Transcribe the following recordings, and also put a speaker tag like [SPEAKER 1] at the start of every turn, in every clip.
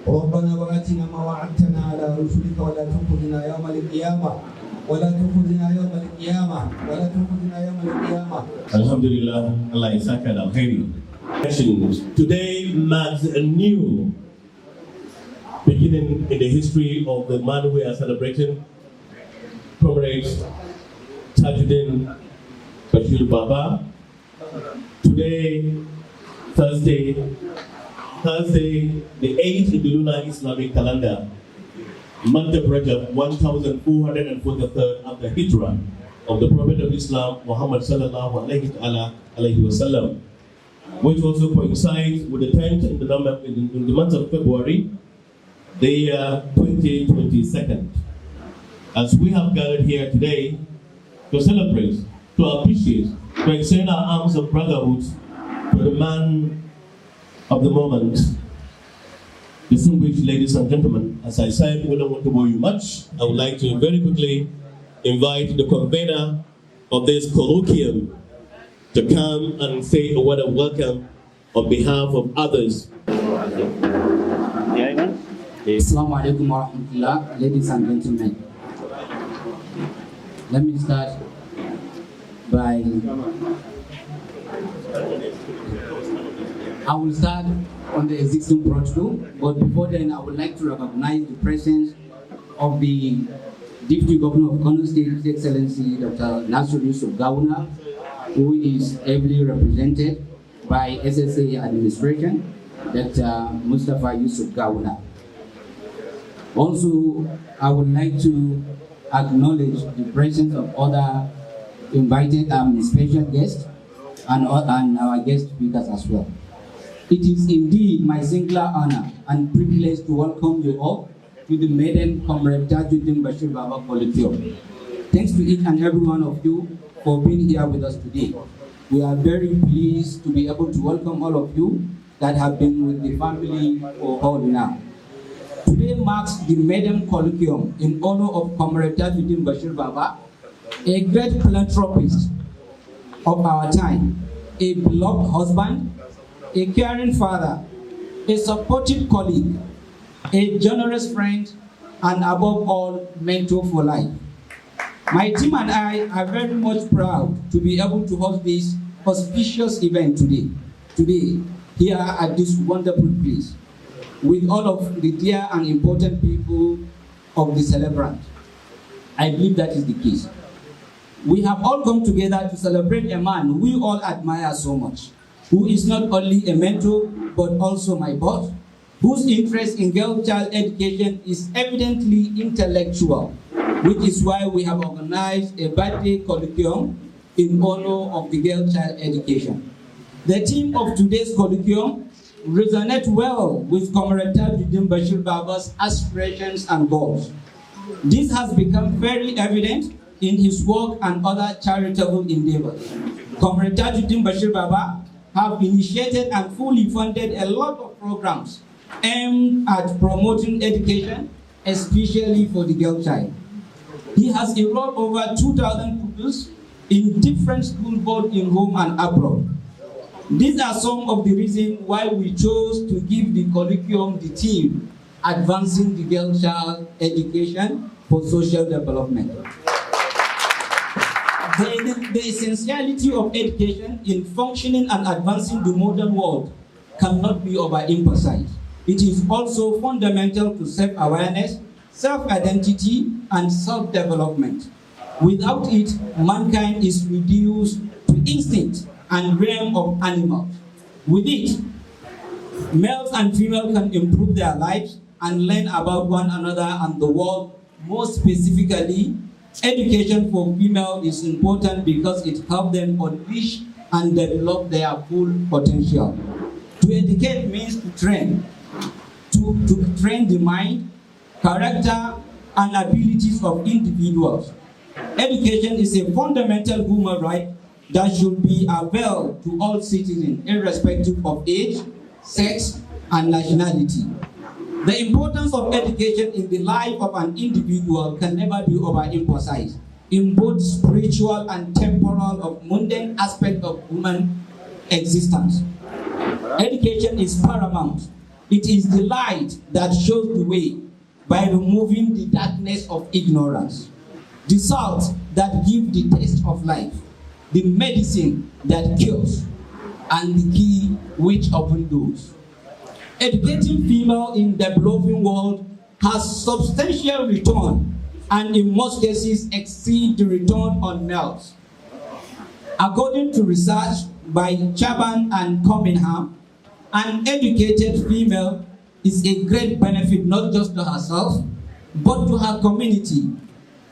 [SPEAKER 1] ربنا وآتنا ما وعدتنا على رسلك ولا تخزنا يوم القيامة ولا تخزنا يوم القيامة ولا تخزنا يوم القيامة.
[SPEAKER 2] Alhamdulillah, Allah is al-Khairi. Today marks a new beginning in the history of the man we are celebrating, Comrade Tajuddin Bashir Baba. Today, Thursday, the 8th in the lunar Islamic calendar, month of Rajab, 1443rd after Hijrah of the Prophet of Islam, Muhammad sallallahu alayhi wa sallam, which also coincides with the 10th in the month of February, the year 2022. As we have gathered here today to celebrate, to appreciate, to extend our arms of brotherhood to the man of the moment. Distinguished ladies and gentlemen, as I said, we don't want to bore you much. I would like to very quickly invite the convener of this colloquium to come and say a word of welcome on behalf of others.
[SPEAKER 3] Assalamu alaikum wa rahmatullah, ladies and gentlemen. Let me start by, I will start on the existing protocol, but before then I would like to recognize the presence of the Deputy Governor of Kano State, His Excellency Dr. Nasir Yusuf Gawuna, who is ably represented by SSA administration, Dr. Mustafa Yusuf Gawuna. Also, I would like to acknowledge the presence of other invited special guests and our guest speakers as well. It is indeed my singular honor and privilege to welcome you all to the maiden Comrade Tajuddin Bashir Baba Colloquium. Thanks to each and every one of you for being here with us today. We are very pleased to be able to welcome all of you that have been with the family for all now. Today marks the maiden colloquium in honor of Comrade Tajuddin Bashir Baba, a great philanthropist of our time, a beloved husband, a caring father, a supportive colleague, a generous friend, and above all, mentor for life. My team and I are very much proud to be able to host this auspicious event today here at this wonderful place, with all of the dear and important people of the celebrant. I believe that is the case. We have all come together to celebrate a man we all admire so much, who is not only a mentor, but also my boss, whose interest in girl child education is evidently intellectual, which is why we have organized a birthday colloquium in honor of the girl child education. The theme of today's colloquium resonates well with Comrade Tajuddin Bashir Baba's aspirations and goals. This has become very evident in his work and other charitable endeavors. Comrade Tajuddin Bashir Baba have initiated and fully funded a lot of programs aimed at promoting education, especially for the girl child. He has enrolled over 2,000 pupils in different schools both in home and abroad. These are some of the reasons why we chose to give the colloquium the theme, Advancing the Girl Child Education for Social Development. The essentiality of education in functioning and advancing the modern world cannot be overemphasized. It is also fundamental to self-awareness, self-identity, and self-development. Without it, mankind is reduced to instinct and realm of animals. With it, males and females can improve their lives and learn about one another and the world. More specifically, education for females is important because it helps them unleash and develop their full potential. To educate means to train the mind, character, and abilities of individuals. Education is a fundamental human right that should be available to all citizens, irrespective of age, sex, and nationality. The importance of education in the life of an individual can never be overemphasized in both spiritual and temporal of mundane aspects of human existence. Education is paramount It is the light that shows the way by removing the darkness of ignorance, the salt that gives the taste of life, the medicine that cures, and the key which opens doors. Educating female in the developing world has substantial return, and in most cases exceed the return on males. According to research by Chaban and Cunningham, an educated female is a great benefit not just to herself, but to her community.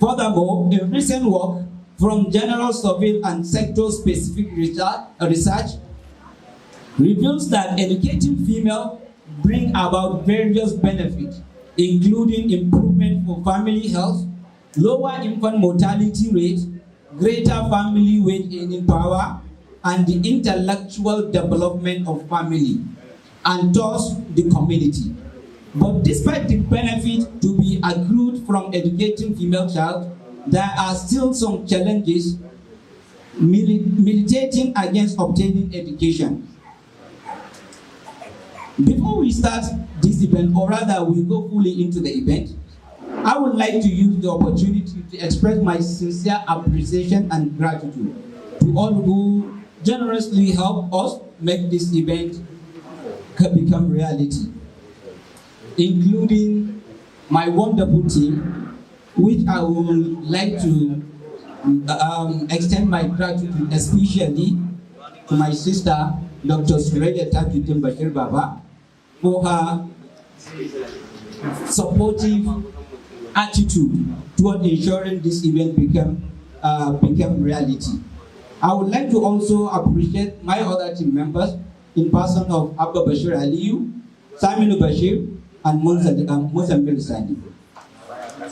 [SPEAKER 3] Furthermore, a recent work from General Survey and sector-specific research reveals that educating female bring about various benefits, including improvement for family health, lower infant mortality rate, greater family wage earning power, and the intellectual development of family, and thus the community. But despite the benefit to be accrued from educating female child, there are still some challenges militating against obtaining education. Before we start this event, or rather we go fully into the event, I would like to use the opportunity to express my sincere appreciation and gratitude to all who generously help us make this event become reality, including my wonderful team, which I would like to extend my gratitude especially to my sister, Dr. Suraya Tajuddin Bashir Baba, for her supportive attitude toward ensuring this event became reality. I would like to also appreciate my other team members in person of Abba Bashir Aliyu, Saminu Bashir, and Muzammil Sani.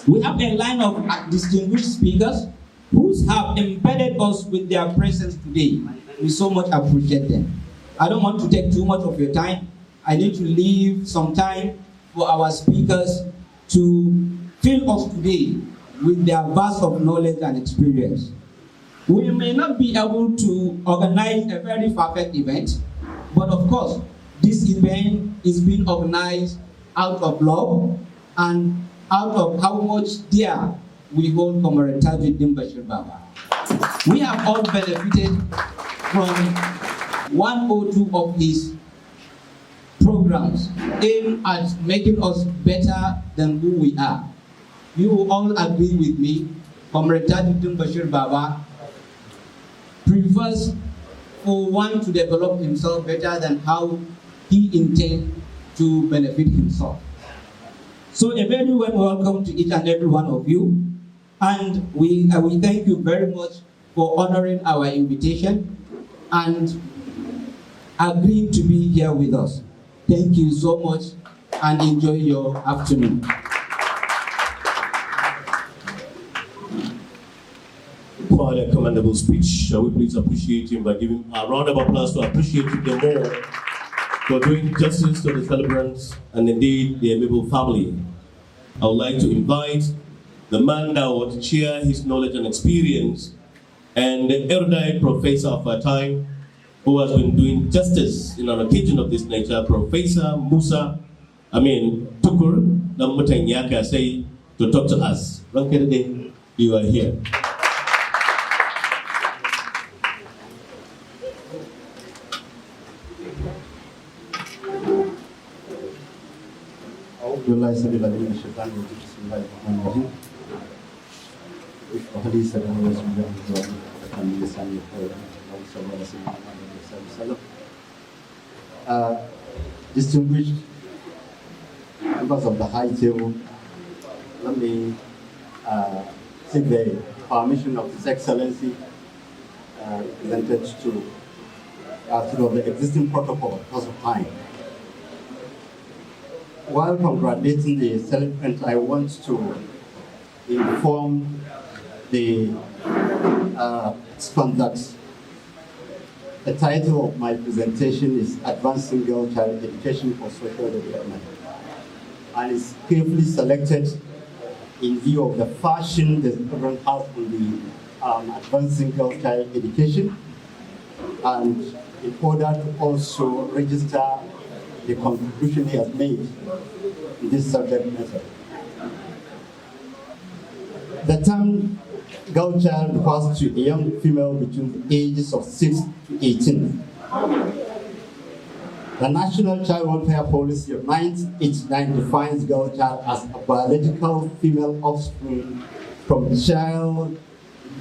[SPEAKER 3] We have a line of distinguished speakers who have embedded us with their presence today. We so much appreciate them. I don't want to take too much of your time. I need to leave some time for our speakers to fill us today with their vast of knowledge and experience. We may not be able to organize a very perfect event, but of course, this event is being organized out of love and out of how much dear we hold Comrade Tajuddin Bashir Baba. We have all benefited from one or two of his programs aimed at making us better than who we are. You will all agree with me, Comrade Tajuddin Bashir Baba prefers for one to develop himself better than how he intends to benefit himself. So a very warm welcome to each and every one of you, and we thank you very much for honoring our invitation and agreeing to be here with us. Thank you so much and enjoy your afternoon.
[SPEAKER 2] Quite a commendable speech. Shall we please appreciate him by giving a round of applause to appreciate him the more for doing justice to the celebrants and indeed the amiable family. I would like to invite the man that would share his knowledge and experience and the erudite professor of our time who has been doing justice in an occasion of this nature, Professor Tukur Namutan Yakasai, to talk to us. Rankede, you are here.
[SPEAKER 4] Distinguished members of the high table, let me seek the permission of His Excellency presented to the existing protocol because of time. While congratulating the celebrant, I want to inform the participants that the title of my presentation is Advancing Girl Child Education for Social Development, and is carefully selected in view of the fashion the program has on the Advancing Girl Child Education, and in order to also register the contribution he has made in this subject matter. The term girl child refers to a young female between the ages of 6 to 18. The National Child Welfare Policy of 1989 defines girl child as a biological female offspring from child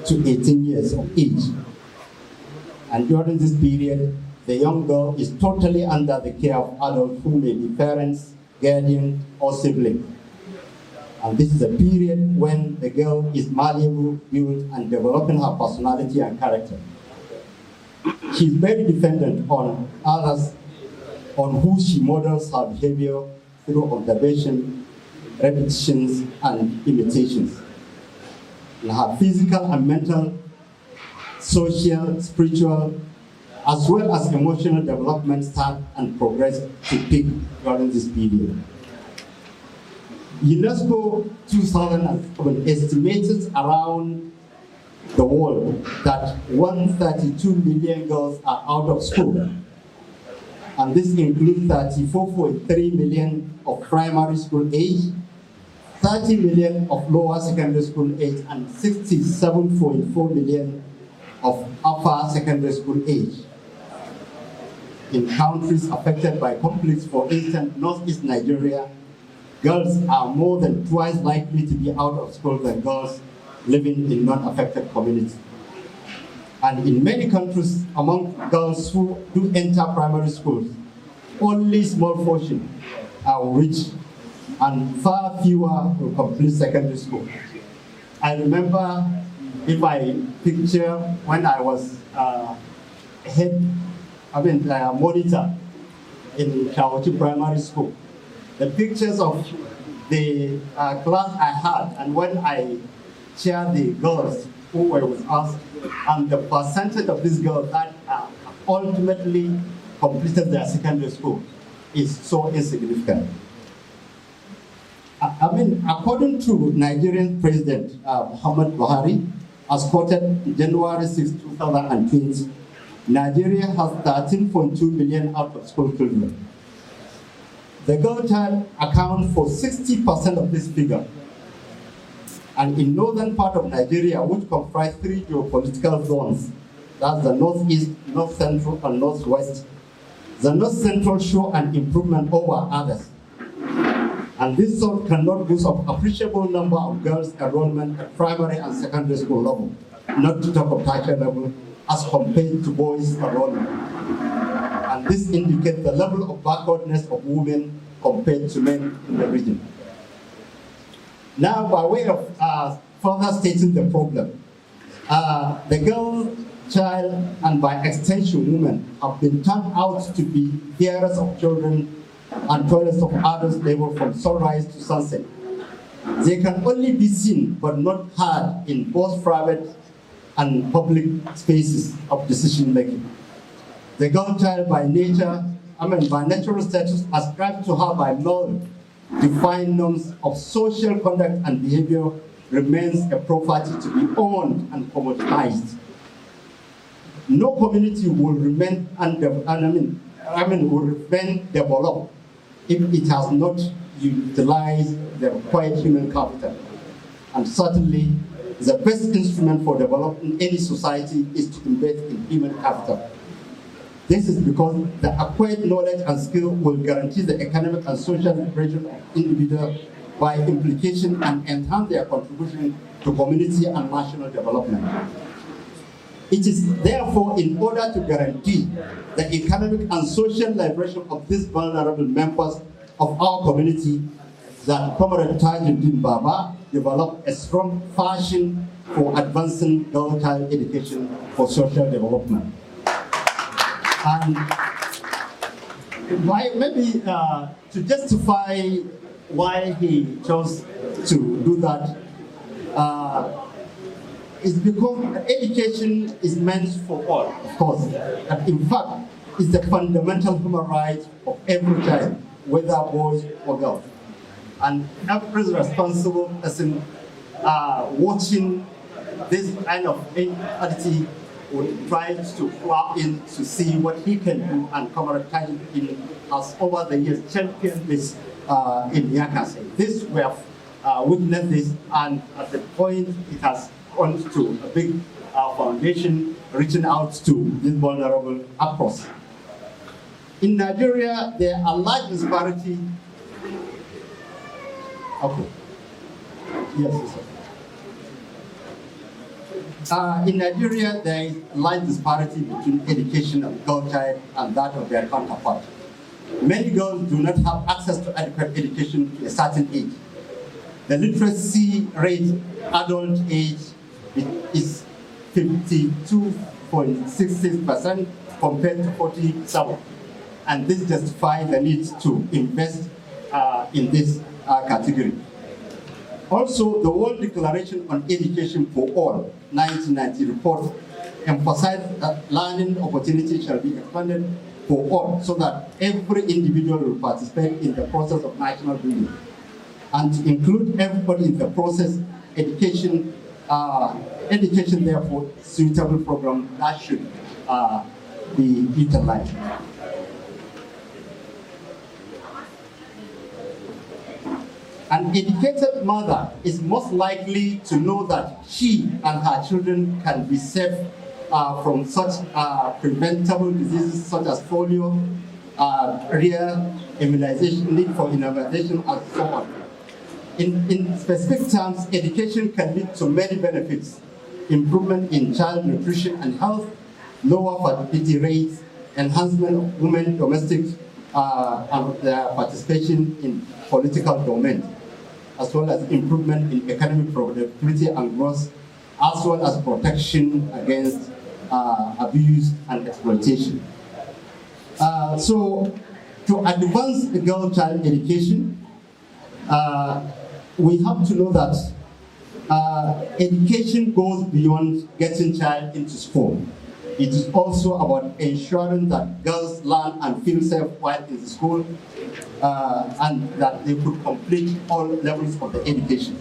[SPEAKER 4] to 18 years of age. And during this period, the young girl is totally under the care of adults who may be parents, guardians, or siblings. And this is a period when the girl is malleable, built, and developing her personality and character. She is very dependent on others, on who she models her behavior through observation, repetitions, and imitations. And her physical and mental, social, spiritual, as well as emotional development start and progress to peak during this period. UNESCO 2007 estimated around the world that 132 million girls are out of school. And this includes 34.3 million of primary school age, 30 million of lower secondary school age, and 67.4 million of upper secondary school age. In countries affected by conflicts, for instance, Northeast Nigeria, girls are more than twice likely to be out of school than girls living in non-affected communities. And in many countries, among girls who do enter primary schools, only small portion are rich and far fewer will complete secondary school. I remember in my picture when I was monitor in Shaochi Primary School. The pictures of the class I had, and when I shared the girls who were with us, and the percentage of these girls that ultimately completed their secondary school is so insignificant. According to Nigerian President Muhammad Buhari, as quoted in January 6, 2020, Nigeria has 13.2 million out-of-school children. The girl child accounts for 60% of this figure. And in northern part of Nigeria, which comprise 3 geopolitical zones, that's the northeast, north central, and northwest, the north central show an improvement over others. And this zone cannot boast of appreciable number of girls' enrollment at primary and secondary school level, not to talk of tertiary level, as compared to boys' enrollment. And this indicates the level of backwardness of women compared to men in the region. Now, by way of further stating the problem, the girl child and by extension women have been turned out to be bearers of children and toilets of adults labor from sunrise to sunset. They can only be seen but not heard in both private and public spaces of decision making. The girl child by natural status ascribed to her by well-defined norms of social conduct and behavior remains a property to be owned and commoditized. No community will remain developed if it has not utilized the required human capital. And certainly, the best instrument for developing any society is to invest in human capital. This is because the acquired knowledge and skill will guarantee the economic and social liberation of individuals by implication and enhance their contribution to community and national development. It is therefore in order to guarantee the economic and social liberation of these vulnerable members of our community that Comrade Tajuddin Baba developed a strong passion for advancing girl child education for social development. And maybe to justify why he chose to do that is because education is meant for all, of course. And in fact, it's the fundamental human right of every child, whether boys or girls. And every responsible person watching this kind of inequality would try to go out in to see what he can do and comrade in has over the years championed this in Yakasai. This we have witnessed this, and at the point it has gone to a big foundation reaching out to this vulnerable across. In Nigeria, there are large disparity. Okay. Yes, sir. In Nigeria, there is large disparity between education of girl child and that of their counterpart. Many girls do not have access to adequate education to a certain age. The literacy rate, adult age, is 52.66% compared to 47%. And this justifies the need to invest in this category. Also, the World Declaration on Education for All, 1990 report, emphasized that learning opportunities shall be expanded for all, so that every individual will participate in the process of national building. And to include everybody in the process, education therefore, suitable program that should be utilized. An educated mother is most likely to know that she and her children can be safe from such preventable diseases such as polio, immunization, need for immunization, and so on. In specific terms, education can lead to many benefits: improvement in child nutrition and health, lower fertility rates, enhancement of women's domestic and their participation in political domain, as well as improvement in economic productivity and growth, as well as protection against abuse and exploitation. So, to advance the girl child education, we have to know that education goes beyond getting child into school. It is also about ensuring that girls learn and feel safe while in the school, and that they could complete all levels of the education.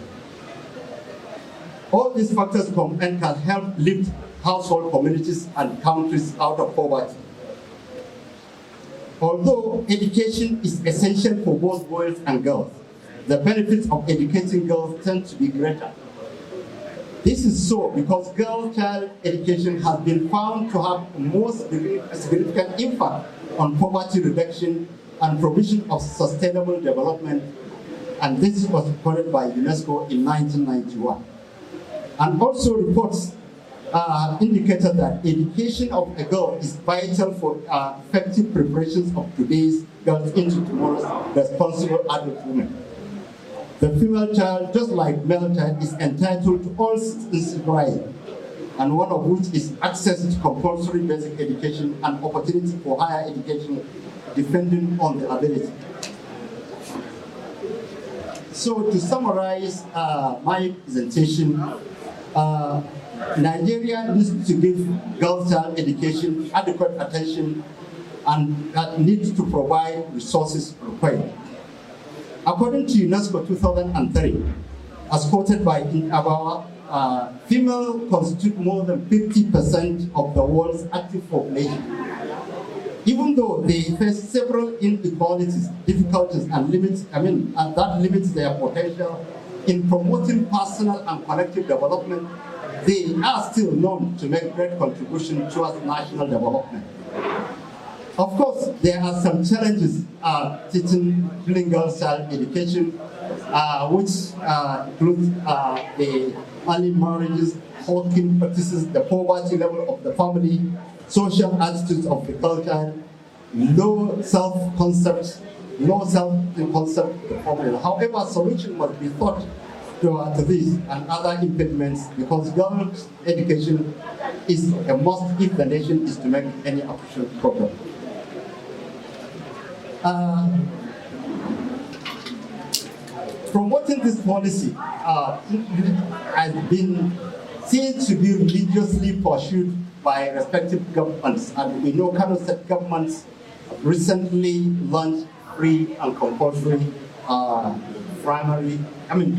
[SPEAKER 4] All these factors combined can help lift household, communities, and countries out of poverty. Although education is essential for both boys and girls, the benefits of educating girls tend to be greater. This is so because girl child education has been found to have a more significant impact on poverty reduction and provision of sustainable development, and this was recorded by UNESCO in 1991. And also reports indicated that education of a girl is vital for effective preparations of today's girls into tomorrow's responsible adult women. The female child, just like male child, is entitled to all citizens' rights, and one of which is access to compulsory basic education and opportunity for higher education, depending on the ability. So to summarize my presentation, Nigeria needs to give girl child education adequate attention and that needs to provide resources required. According to UNESCO 2003, as quoted by Abawa, females constitute more than 50% of the world's active population. Even though they face several inequalities, difficulties, and limits, and that limits their potential in promoting personal and collective development, they are still known to make great contribution towards national development. Of course, there are some challenges teaching girl child education, which includes the early marriages, hawking practices, the poverty level of the family, social attitudes of the girl child, low self-concept of the family. However, a solution must be thought to this and other impediments, because girls' education is a must if the nation is to make any appreciable progress. Promoting this policy has been seen to be religiously pursued by respective governments, and we know Kano State governments recently launched free and compulsory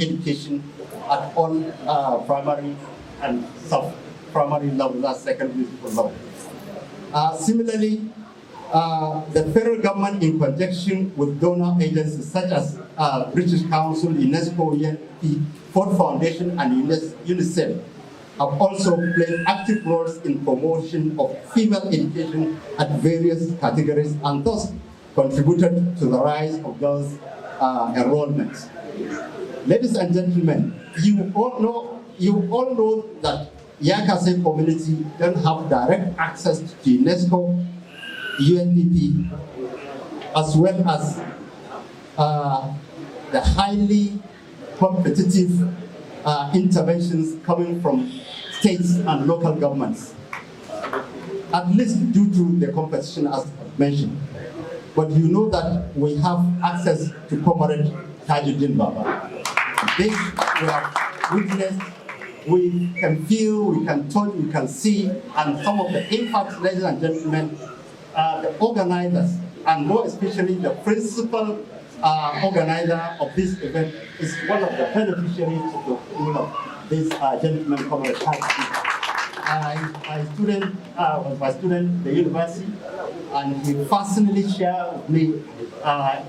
[SPEAKER 4] education at all primary and sub-primary levels, that's secondary school level. Similarly, The federal government, in conjunction with donor agencies such as British Council, UNESCO, UNDP, Ford Foundation, and UNICEF, have also played active roles in promotion of female education at various categories and thus contributed to the rise of girls' enrollment. Ladies and gentlemen, you all know that Yakasai community don't have direct access to UNESCO, UNDP, as well as the highly competitive interventions coming from states and local governments, at least due to the competition as mentioned. But you know that we have access to Comrade Tajuddin Baba. This we have witnessed, we can feel, we can touch, we can see, and some of the impacts, ladies and gentlemen, the organizers, and more especially the principal organizer of this event, is one of the beneficiaries of the rule of this gentleman, Comrade Tajuddin. My student was my student at the university, and he personally shared with me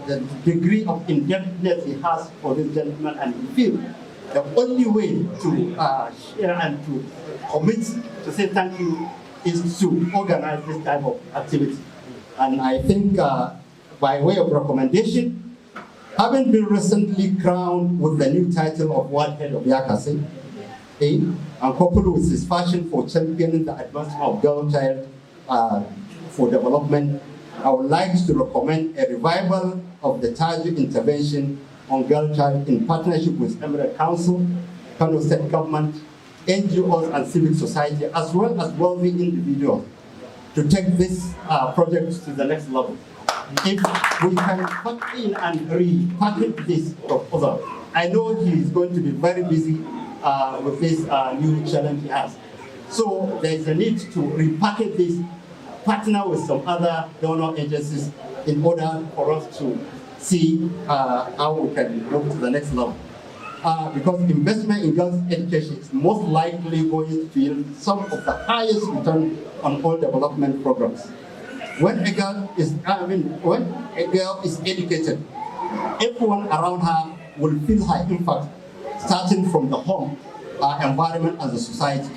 [SPEAKER 4] the degree of in-depthness he has for this gentleman, and he feels the only way to share and to commit to say thank you is to organize this type of activity. And I think by way of recommendation, having been recently crowned with the new title of World Head of Yakasai, and coupled with his passion for championing the advancement of girl child for development, I would like to recommend a revival of the Taju intervention on girl child in partnership with Emirate Council, Kano State Government, NGOs and civil society, as well as wealthy individuals, to take this project to the next level. If we can put in and repackage this proposal, I know he is going to be very busy with this new challenge he has. So there is a need to repackage this, partner with some other donor agencies in order for us to see how we can move to the next level. Because investment in girls' education is most likely going to yield some of the highest return on all development programs. When a girl is educated, everyone around her will feel her impact, starting from the home, environment, and the society.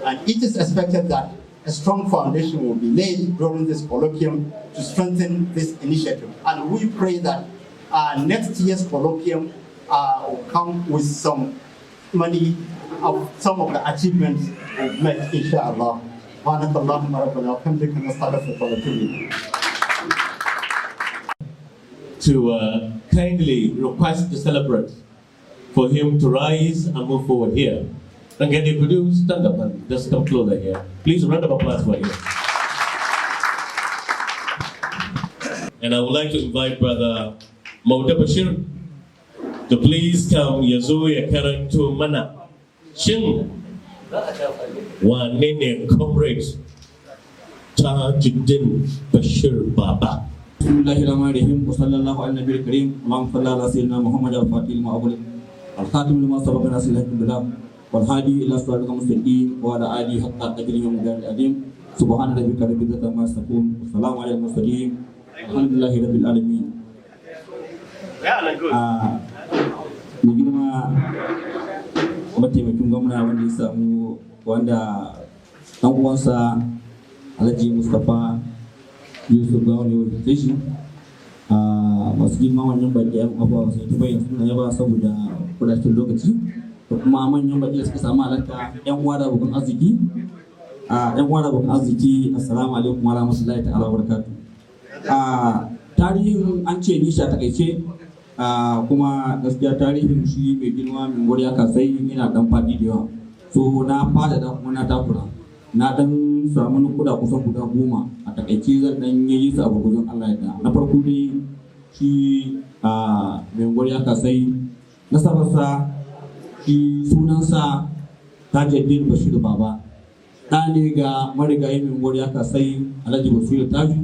[SPEAKER 4] And it is expected that a strong foundation will be laid during this colloquium to strengthen this initiative. And we pray that next year's colloquium will come with some money of some of the achievements we've made, inshallah.
[SPEAKER 2] To kindly request the celebrant for him to rise and move forward here. And can you produce, stand up and just come closer here. Please, a round of applause for him. And I would like to invite Brother Mauda Bashir to please come yazo ya karanto mana. Shin wane ne Comrade Tajuddin Bashir Baba?
[SPEAKER 5] Bismillahirrahmanirrahim. Wa sallallahu ala nabiyil karim. Allahumma salli ala sayyidina Muhammad al-Fatih al-Ma'abul al-Khatim lima sabaqa nasir al-Bilal wal hadi ila siratal mustaqim wa ala alihi haqqa qadrihi wa miqdaril azim. Subhana rabbika rabbil izzati amma yasifun. Assalamu alal mursalin. Alhamdulillahi rabbil alamin. Mai girma mataimakin gwamna wanda ya samu wanda ɗan uwansa Alhaji Mustapha Yusuf Gawon ya wakilce shi, masu girma manyan baki yan abuwa wasu ta bayyana suna yaba saboda kudatun lokaci, da kuma manyan baki da suka samu halarta yan uwa da abokan arziki. Assalamu alaikum wa rahmatullahi ta'ala wa barakatuh. Tarihin an ce ni sha takaice, kuma gaskiya tarihin shi mai girma Maiunguwar Yakasai yana dan fadi da yawa, so na fada da kuma na takura, na dan samu nukuda kusan guda 10 a takaice zan dan yi su a gurgurun Allah ya da. Na farko dai shi Maiunguwar Yakasai nasabarsa shi sunansa Tajuddin Bashir Baba, ɗa ne ga marigayi Maiunguwar Yakasai Alhaji Bashir Taju,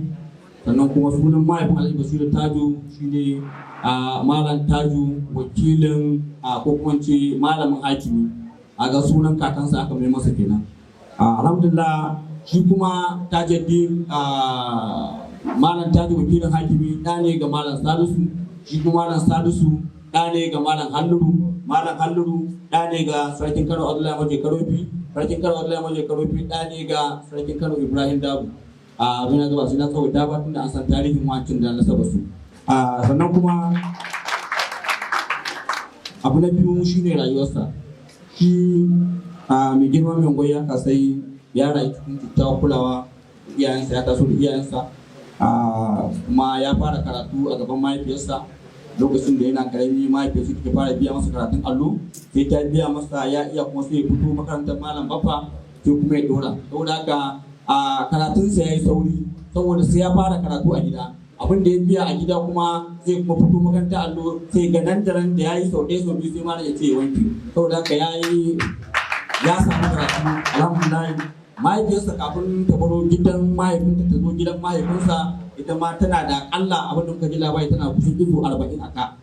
[SPEAKER 5] sannan kuma sunan mahaifin Alhaji Bashir Taju shine Malam Taju, wakilin ko kuma ce malamin hakimi, a ga sunan kakansa aka mai masa kenan. Alhamdulillah shi kuma Tajuddin malam taji wakilin hakimi ɗa ne ga malam salisu, shi kuma malam salisu ɗa ne ga malam halluru ɗa ne ga sarkin Kano Abdullahi Maje Karofi, sarkin Kano Abdullahi Maje Karofi ɗa ne ga sarkin Kano Ibrahim Dabu. A muna gaba su na tsawaita ba tunda an san tarihin wancin da na saba su. Sannan kuma abu na biyu shine rayuwarsa. Shi mai girma Maiunguwar Yakasai ya rayu cikin kyakkyawar kulawa, iyayensa ya taso da iyayensa, kuma ya fara karatu a gaban mahaifiyarsa. Lokacin da yana karami mahaifiyarsa take fara biya masa karatun allo, sai ta biya masa ya iya kuma sai ya fito makarantar malam baffa sai kuma ya dora. Saboda haka karatunsa ya yi sauri saboda sai ya fara karatu a gida, abin da ya biya a gida kuma zai kuma fito makarantar allo sai ga nan da nan da ya yi sau ɗaya sau biyu sai malam ya ce ya wanke. Saboda haka ya samu karatu alhamdulillah. Mahaifiyarsa kafin ta baro gidan mahaifinta ta zo gidan mahaifinsa, ita ma tana da akalla abin da muka ji labari tana kusan ido 40 a ka.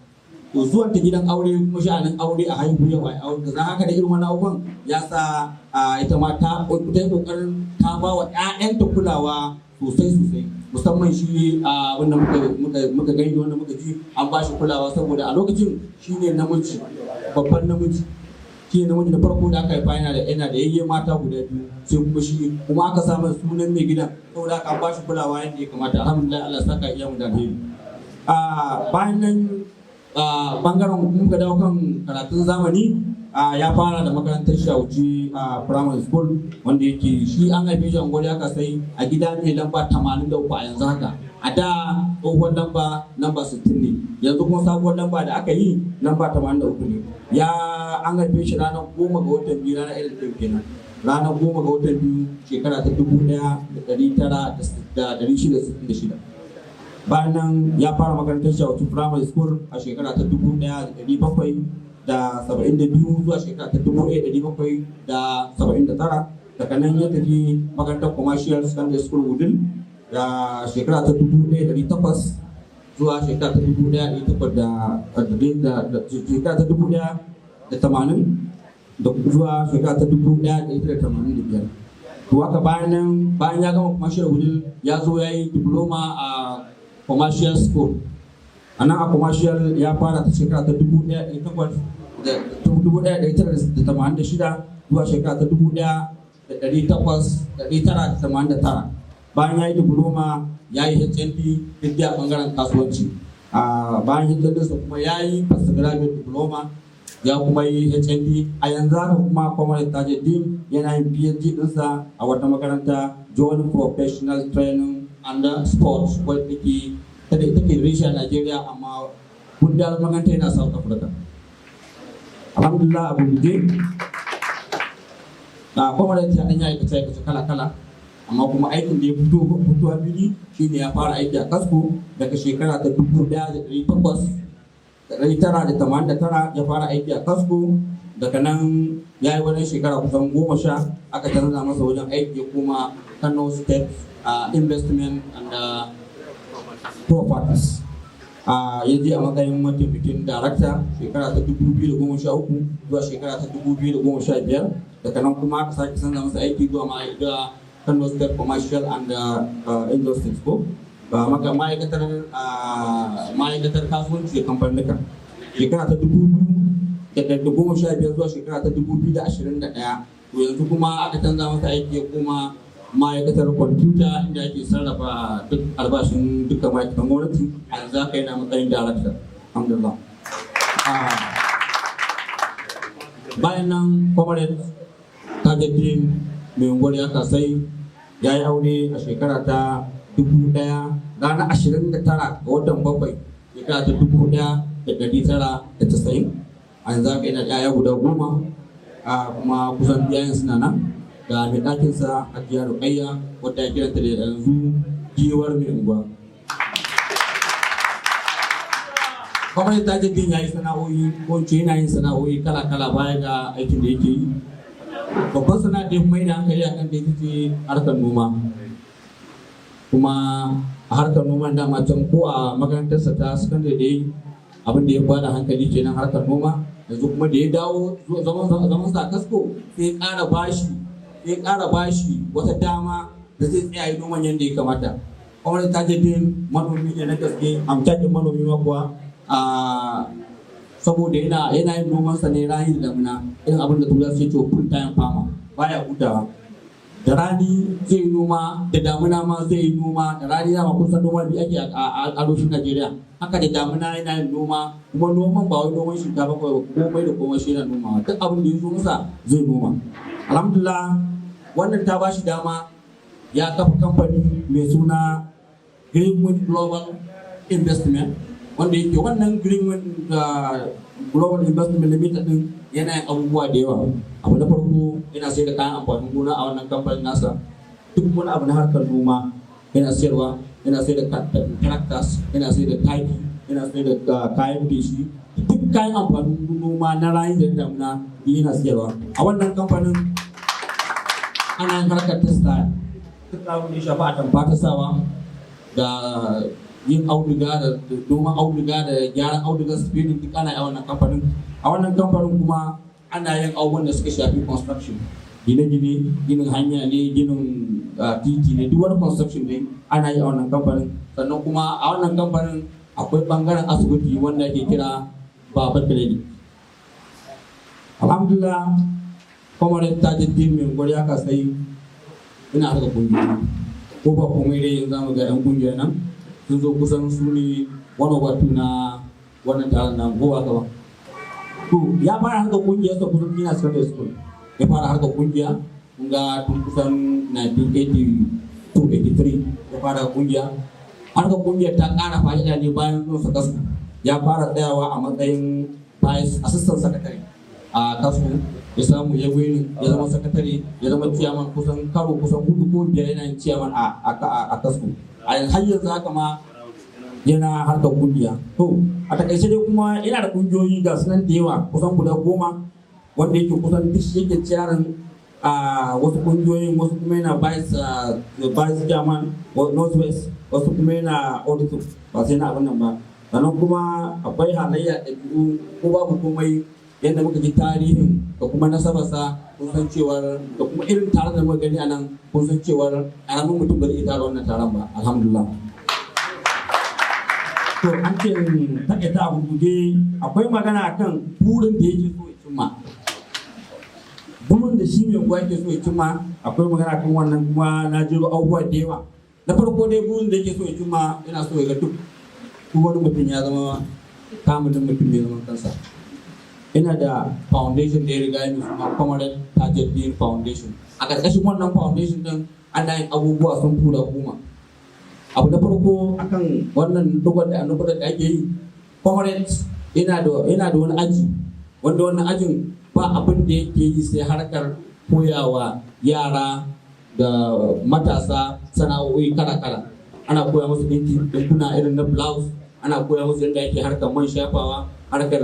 [SPEAKER 5] To zuwan ta gidan aure kuma sha'anin aure a haihu yau a aure da haka da irin wani abubuwan ya sa ita ma ta yi kokarin ta ba wa 'ya'yanta kulawa sosai musamman shi wanda muka gani wanda muka ji an ba shi kulawa saboda a lokacin shi ne namiji, babban namiji, shi ne namiji da farko da aka haifa yana da yayye mata guda biyu, sai kuma shi kuma aka samu sunan mai gidan saboda aka ba shi kulawa yadda ya kamata. Alhamdulillah, Allah saka iya mu da alheri. Bayan nan bangaren muka dawo kan karatun zamani, ya fara da makarantar Shawuci a primary school wanda yake shi an haife shi a Maiunguwar Yakasai a gida mai lamba 83 a yanzu haka. A da tsohuwar lamba 60 ne, yanzu kuma sabuwar lamba da aka yi lamba 83 ne. An haife shi ranar 10 ga watan biyu, ranar irin ɗin kenan, ranar 10 ga watan biyu shekara ta 1966. Bayan nan ya fara makarantar Shawuci primary school a shekara ta 1772 zuwa shekara ta 1779. Daga nan ya tafi makarantar commercial secondary school Wudil da shekara ta 1800 zuwa shekara ta 1880 da zuwa shekara ta 1985. To haka bayan ya gama commercial Wudil ya zo ya yi diploma a commercial school. A nan a commercial ya fara ta shekara ta 1986 zuwa shekara ta 1989. Bayan ya yi diploma ya yi HND duk a bangaren kasuwanci. Bayan HND kuma ya yi postgraduate diploma ya kuma yi HND. A yanzu haka kuma Comrade Tajuddin yana yin PhD ɗinsa a wata makaranta Joint Professional Training and Sports wadda take reshe a Najeriya amma gundar makaranta yana South Africa. Alhamdulillah, abu guje Comrade ya ɗan yi aikace kala-kala, amma kuma aikin da ya fito a fili shine ya fara aiki a kasko daga shekara ta 1989 ya fara aiki a kasko. Daga nan ya yi wani shekara kusan 10 aka canza masa wajen aiki kuma Kano State Investment and Properties. Ya je a matsayin mataimakin darakta shekara ta 2013 zuwa shekara ta 2015. Daga nan kuma aka sake canza masa aiki zuwa ma'aikata Kano State Commercial and Industry School, ma'aikatar kasuwanci da kamfanika. Shekara ta 2015 zuwa shekara ta 2021. To yanzu kuma aka canza masa aiki kuma ma'aikatar kwamfuta inda ake sarrafa duk albashin dukkan ma'aikatan gwamnati. A yanzu haka yana matsayin darakta. Alhamdulillah. Bayan nan Comrade Tajuddin Maiunguwar Yakasai ya yi aure a shekara ta 1929 ga watan 7 shekara ta 1990. A yanzu haka yana da 'ya'ya guda 10, kuma kusan iyayen suna nan da mai ɗakinsa Hajiya Ruqayya wadda ya kiranta da yanzu giwar Maiunguwa. Kamar Tajuddin ya yi sana'o'i ko yana yin sana'o'i kala-kala baya ga aikin da yake yi. Babban sana'a da ya mai da hankali a kan da ita ce harkar noma, kuma a harkar noman dama can ko a makarantarsa ta sakandare da yi abin da ya bada hankali kenan harkar noma. Yanzu kuma da ya dawo zaman sa kasko sai ƙara bashi wata dama da zai tsaya yi noman yadda ya kamata. Kwamar Tajuddin manomi ne na gaske, amcakin manomi ma kuwa saboda yana yin nomansa ne rani da damina, irin abin da tura su ce full time farmer, baya hutawa. Da rani zai yi noma, da damina ma zai yi noma. Da rani dama kun san noma biyu ake a arewacin Najeriya, haka da damina yana yin noma, kuma noman ba wai noman shinkafa kawai, komai da komai shi yana noma, duk abin da ya zo masa zai noma. Alhamdulillah wannan ta ba shi dama ya kafa kamfani mai suna Greenwind Global Investment, wanda yake wannan Greenwind Global Investment Limited din yana yin abubuwa da yawa. Abu na farko yana sayar da kayan amfanin gona a wannan kamfanin nasa, duk wani abu na harkar noma yana sayarwa, yana sayar da tractors, yana sayar da taki, yana sayar da kayan feshi, duk kayan amfanin noma na rani da damuna yana sayarwa. A wannan kamfanin ana yin harkar textile, duk abin da ya shafi atamfa ta sawa da yin auduga da noman auduga da gyaran auduga spinning, duk ana yi a wannan kamfanin. A wannan kamfanin kuma ana yin abubuwan da suka shafi construction, gine-gine, ginin hanya ne, ginin titi ne, duk wani construction ne ana yi a wannan kamfanin. Sannan kuma a wannan kamfanin akwai bangaren asibiti wanda ake kira Baba Clinic. Alhamdulillah, Kwamar Tajuddin Maiunguwar Yakasai ina harka kungiyoyi, ko ba komai dai yanzu zamu ga 'yan kungiyar nan sun zo kusan su ne 1/2 na wannan taron nan, ko ba ka ba. To ya fara harkar kungiyar sa kusan ina secondary school, ya fara harkar kungiya kun ga tun kusan 1982-83 ya fara kungiya. Harkar kungiyar ta ƙara fa'ida ne bayan zuwa sa kasu, ya fara tsayawa a matsayin vice assistant secretary a kasu, ya samu ya wini, ya zama sakatare, ya zama ciyaman kusan 4 ko 5 yana yin ciyaman a kasu. A har yanzu haka ma yana harkar kungiya. To a takaice dai kuma yana da kungiyoyi ga sunan da yawa kusan guda 10, wanda yake kusan duk shi yake ciyaran wasu kungiyoyin, wasu kuma yana vice chairman northwest, wasu kuma yana auditor, ba sai na abin nan ba. Sannan kuma akwai halayya ɗabi'u, ko babu komai yadda muka ji tarihin da kuma nasabarsa, kun san cewar da kuma irin taron da muka gani a nan, kun san cewar ƙaramin mutum ba zai tara wannan taron ba. Alhamdulillah. To an ce taƙaita abu guje, akwai magana akan burin da yake so ya cimma, burin da shi mai unguwa yake so ya cimma. Akwai magana akan wannan, kuma na jiro abubuwa da yawa. Na farko dai burin da yake so ya cimma, yana so ya ga duk wani mutum ya zama kamilin mutum mai zaman kansa. Ina da foundation da ya riga ya suna Kwamar Tajuddin Foundation. A ƙarƙashin wannan foundation din ana yin abubuwa sun tura 10. Abu na farko akan wannan dogon da annobar da ake yi, Kwamar yana da wani aji, wanda wannan ajin ba abin da yake yi sai harkar koyawa yara da matasa sana'o'i kala-kala. Ana koya musu dinkuna irin na blouse, ana koya musu yadda ake harkar man shafawa, harkar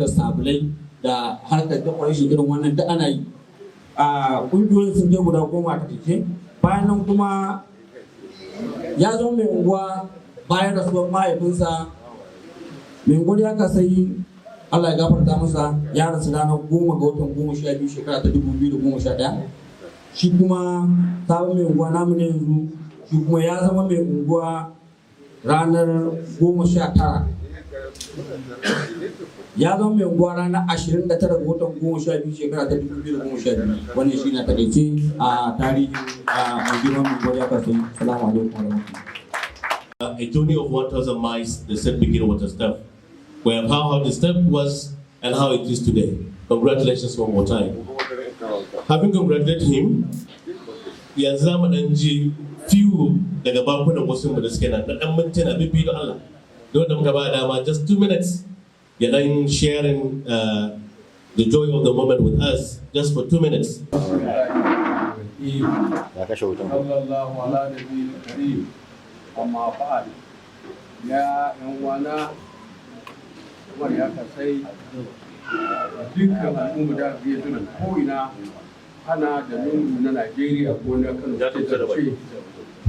[SPEAKER 5] sabulai da harkar decoration, irin wannan da ana yi. Kungiyoyin sun je guda 10 a takaice. Bayan nan kuma ya zo mai unguwa bayan rasuwar mahaifinsa. Maiunguwar Yakasai, Allah ya gafarta masa, ya rasu ranar 10 ga watan 12 shekara ta 2011. Shi kuma sabon mai unguwa namu ne yanzu, shi kuma ya zama mai unguwa ranar 19. Ya zama mai unguwa ranar 29 ga watan 12 shekara ta 2012. Wannan shi na takaice a tarihin mai girman Maiunguwar Yakasai. Salamu alaikum wa rahmatullahi.
[SPEAKER 2] A journey of 1,000 miles, the step begin with a step. We have how the step was and how it is today. Congratulations one more time. Having congratulated him, yanzu za mu ɗan ji few daga bakunan wasu da suke nan, ɗan mintuna bibbi da Allah. Don da muka ba dama just 2 minutes, ya ɗan sharing the joy of the moment with us just for 2 minutes.
[SPEAKER 6] Sallallahu ala nabiyil karim. Amma ba'ad, ya yan wana Umar Yakasai, dukkan al'umma da biyu suna ko'ina ana da lungu na Najeriya ko na Kano ce.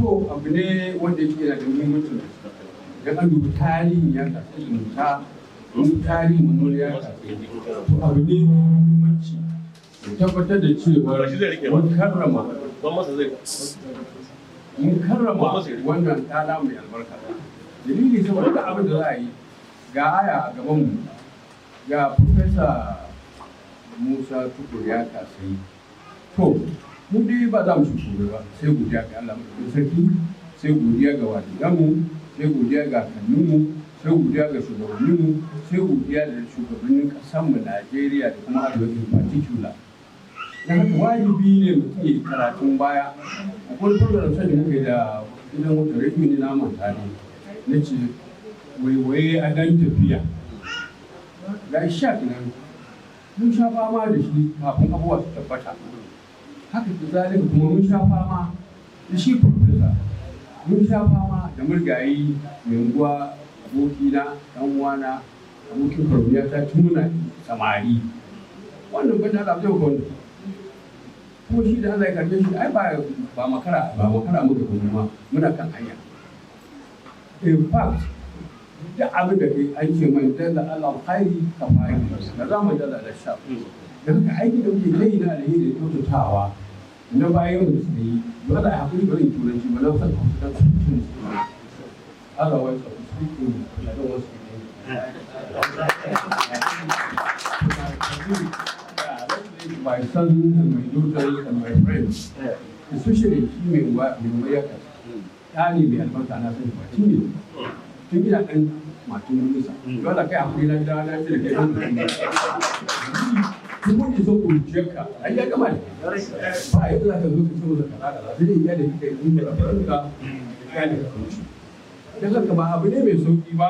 [SPEAKER 6] To abu ne wanda yake yana da muhimmanci. Dan an dubi tarihin Yakasai zumunta, wani tarihin Umar Yakasai. To abu ne muhimmanci. Tabbatar da cewa wani karrama mun karrama wannan ɗana mai albarka. Dalili saboda duk abin da za a yi ga aya a gabanmu ga Profesa Musa Tukur Yakasai. To, mu dai ba za mu shi kore ba sai godiya ga Allah mai sarki, sai godiya ga walidanmu, sai godiya ga kanninmu, sai godiya ga shugabanninmu, sai godiya da shugabannin ƙasarmu Najeriya da kuma Arewa in particular. Na haka wajibi ne mutum ya yi karatun baya. Akwai program sai da muke da gidan wata rediyo ne na manta ne. Na ce waiwaye a dan tafiya. Ga shak nan mun sha fama da shi kafin abubuwa su tabbata. Haka da zalika kuma mun sha fama da shi profesa. Mun sha fama da murgayi Maiunguwar abokina, ɗan uwana, abokin farmiya ta tuna samari. Wannan ban da Allah zai wanda. Kuma shi da Allah ya karbe shi ai ba makara muka kuma muna kan hanya. In fact, duk abin da kai an ce mai dalla Allah khairi ka fa'i da za mu dalla da sha. Da haka aiki da muke yi na alheri da kyautatawa na bayan da suka yi ba za a hakuri bari turanci ba na san da su. Otherwise, I'm speaking, I don't want to speak. My son and my daughters and my friends, especially shi mai Yakasai. Ɗani mai albarka na sani ba tun ne. Tun gina ɗan matun nisa. Dole kai hakuri na gida na ce da kai ɗan mutum. Tun wani son ƙuruciyarka, ai ya gama da ba a yi za ka zo ka ce masa kaza sai dai iya da kika yi inda ka faranka ya ne ka kauce. Don haka ba abu ne mai sauƙi ba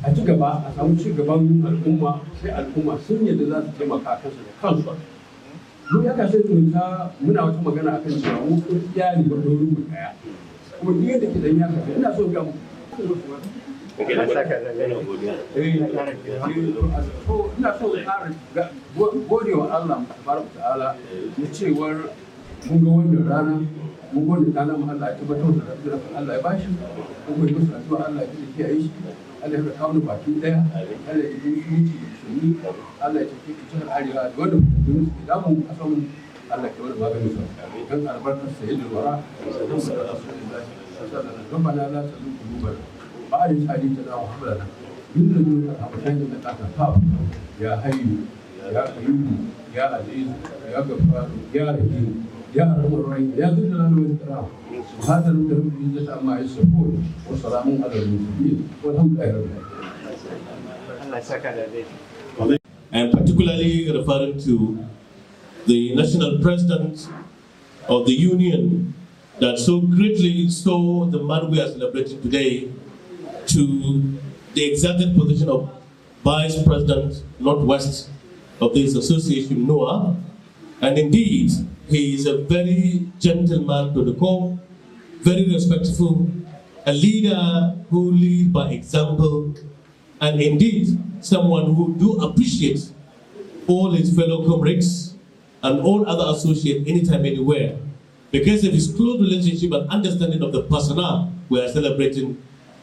[SPEAKER 6] a ci gaba a samu ci gaban al'umma sai al'umma sun yadda za su taimaka kansu da kansu. Mu Yakasai tunta muna wata magana akan cewa mu kungiya ne ba domin mu kaya. Kuma ni da ke dan Yakasai ina so ga mu. Ina so ƙara gode wa Allah tabaraka ta'ala na cewar mun ga wannan rana mun gode ɗana mu Allah ya tabbatar da rabbi Allah ya bashi mun gode masa addu'a Allah ya kiyaye shi Allah ya kawo ni baki daya Allah ya yi mutunci da shuni Allah ya tafi cikin arewa da wanda mutum ke damu kasan Allah ya wani maganin sa dan albarkar sayyidul wara ربنا لا تزغ قلوبنا بعد إذ هديتنا وهب لنا من لدنك رحمة إنك أنت الوهاب يا حي يا قيوم يا عزيز يا غفار يا رحيم يا أرحم الراحمين يا ذا الجلال والإكرام سبحان ربك رب العزة عما يصفون وسلام على المرسلين والحمد لله رب العالمين.
[SPEAKER 2] And particularly referring to the national president of the union that so greatly saw the man we are celebrating today to the exalted position of Vice President Northwest of this association, Noah. And indeed, he is a very gentleman to the core, very respectful, a leader who leads by example, and indeed, someone who do appreciate all his fellow comrades and all other associates anytime, anywhere. Because of his close relationship and understanding of the persona we are celebrating,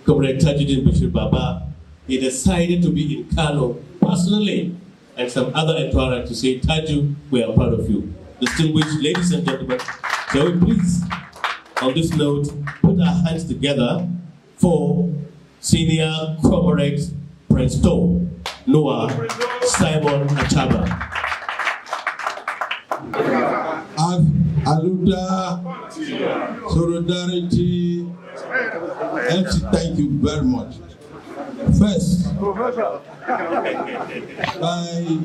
[SPEAKER 2] Comrade Tajuddin Bashir Baba, he decided to be in Kano personally and some other entourage to say, Taju, we are proud of you. Distinguished ladies and gentlemen, shall we please, on this note, put our hands together for Senior Comrade Presto Noah Simon Achaba.
[SPEAKER 7] Aluda, solidarity, MC, thank you very much. First, I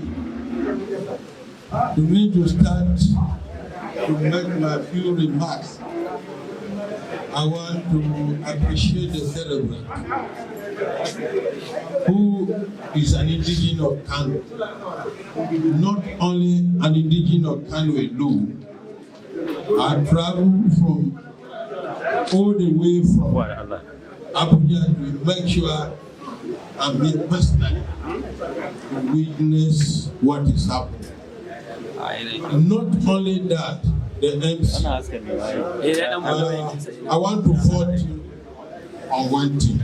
[SPEAKER 7] need to start to make my few remarks. I want to appreciate the celebrant who is an indigenous of Kano. Not only an indigenous of Kano alone. I traveled from all the way from Abuja to make sure I'm here personally to witness what is happening. Not only that, the MC, I want to fault you on one thing.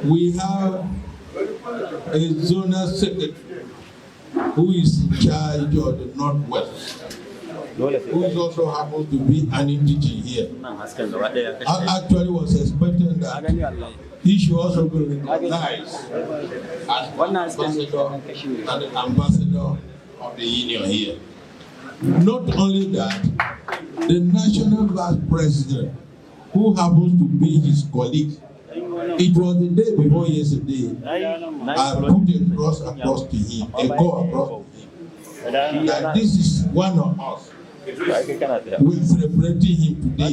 [SPEAKER 7] We have a zonal secretary who is in charge of the Northwest. who also happens to be an indigen here, actually was expecting that he should also be recognized as an ambassador of the union here. Not only that, the national vice president, who happens to be his colleague, it was the day before yesterday, I put a cross across to him, a call across to him, that this is one of us. We're celebrating him today.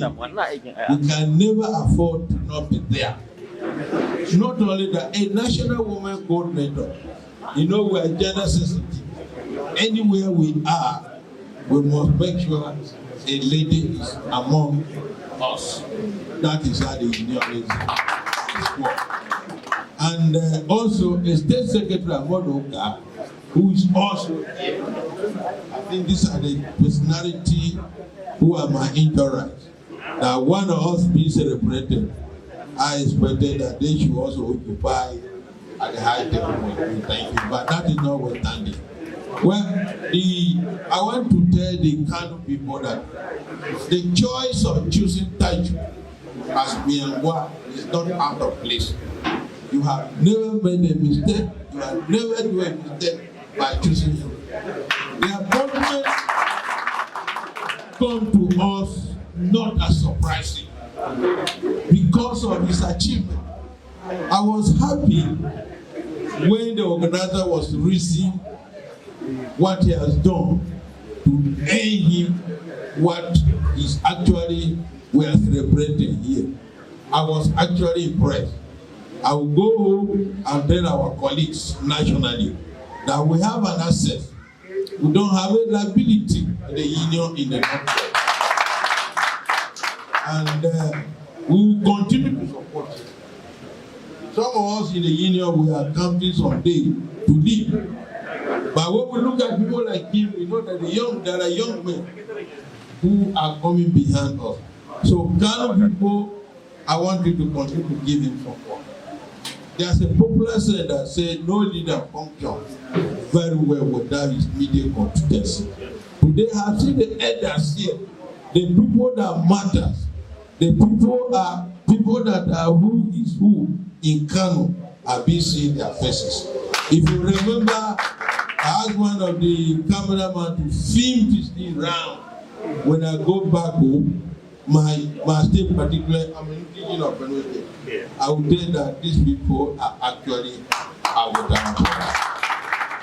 [SPEAKER 7] We can never afford to not be there. Not only that, a national woman coordinator, you know, we are gender sensitive. Anywhere we are, we must make sure a lady is among us. That is how the union is work. And also a state secretary, Modoka, who is also here. I think these are the personality who are my entourage. That one of us being celebrated, I expected that they should also occupy at the high table. Thank you, but that is not withstanding. Well, I want to tell the Kano people that the choice of choosing Taiju as Maiunguwar is not out of place. You have never made a mistake. You have never done a mistake by choosing him. The appointment come to us not as surprising because of his achievement. I was happy when the organizer was raising what he has done to pay him what is actually we are celebrating here. I was actually impressed. I will go home and tell our colleagues nationally that we have an access. We don't have a liability in the union in the country. And we will continue to support it. Some of us in the union, we are counting someday to leave. But when we look at people like him, we know that there are young men who are coming behind us. So, Kano people, I want you to continue to give him support. There's a popular saying that says, no leader functions very well without his media competency. Today, I have seen the elders here, the people that matter, the people that are who is who in Kano are being seen their faces. If you remember, I asked one of the cameramen to film this thing round. When I go back home, my state particularly, I'm an indigenous of Benue State. I will tell that these people are actually our down.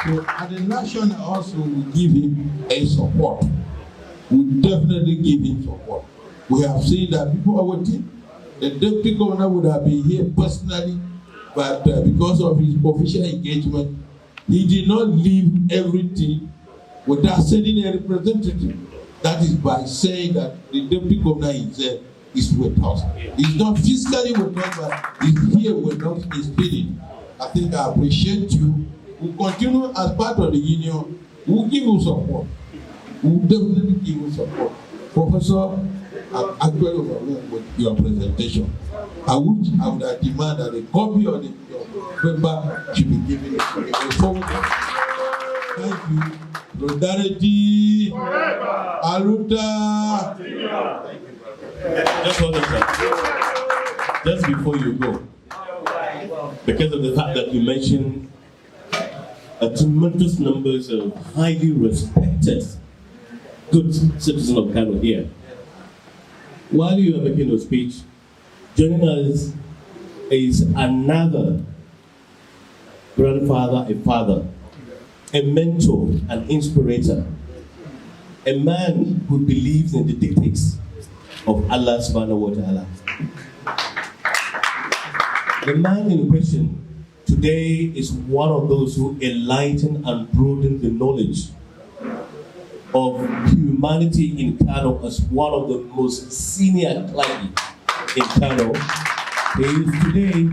[SPEAKER 7] So at the national also we give him a support. We definitely give him support. We have seen that people are waiting. The deputy governor would have been here personally, but because of his official engagement, he did not leave everything without sending a representative. That is by saying that the deputy governor himself is with us. He's not physically with us, but he's here with us in spirit. I think I appreciate you. We'll continue as part of the union. We'll give you support. We'll definitely give you support. Professor, I'm actually overwhelmed with your presentation. I would demand that a copy of the paper should be given to you. Thank you. Rodarity, Aluta.
[SPEAKER 2] Just hold on, sir. Just before you go, because of the fact that you mentioned a tremendous numbers of highly respected good citizens of Kano here, while you are making your speech, joining us is another grandfather, a father, a mentor, an inspirator, a man who believes in the dictates of Allah subhanahu wa ta'ala. The man in question today is one of those who enlighten and broaden the knowledge of humanity in Kano as one of the most senior clergy in Kano. He is today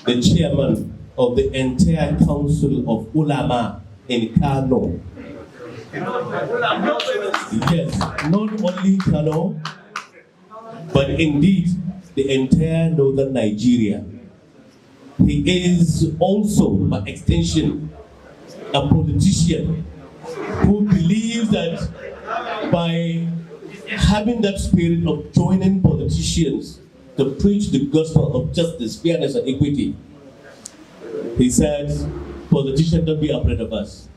[SPEAKER 2] the chairman of the entire Council of Ulama in Kano. Yes, not only Kano, but indeed the entire northern Nigeria. He is also, by extension, a politician who believes that by having that spirit of joining politicians to preach the gospel of justice, fairness, and equity. He said, politicians, don't be afraid of us.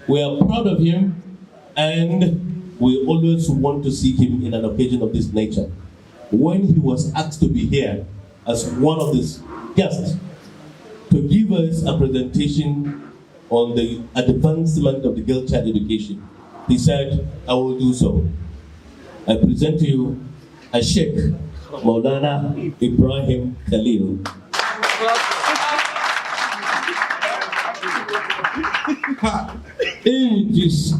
[SPEAKER 2] We are proud of him, and we always want to see him in an occasion of this nature. When he was asked to be here as one of his guests to give us a presentation on the advancement of the girl child education, he said, I will do so. I present to you a Sheikh Maulana Ibrahim Khalil.
[SPEAKER 7] It is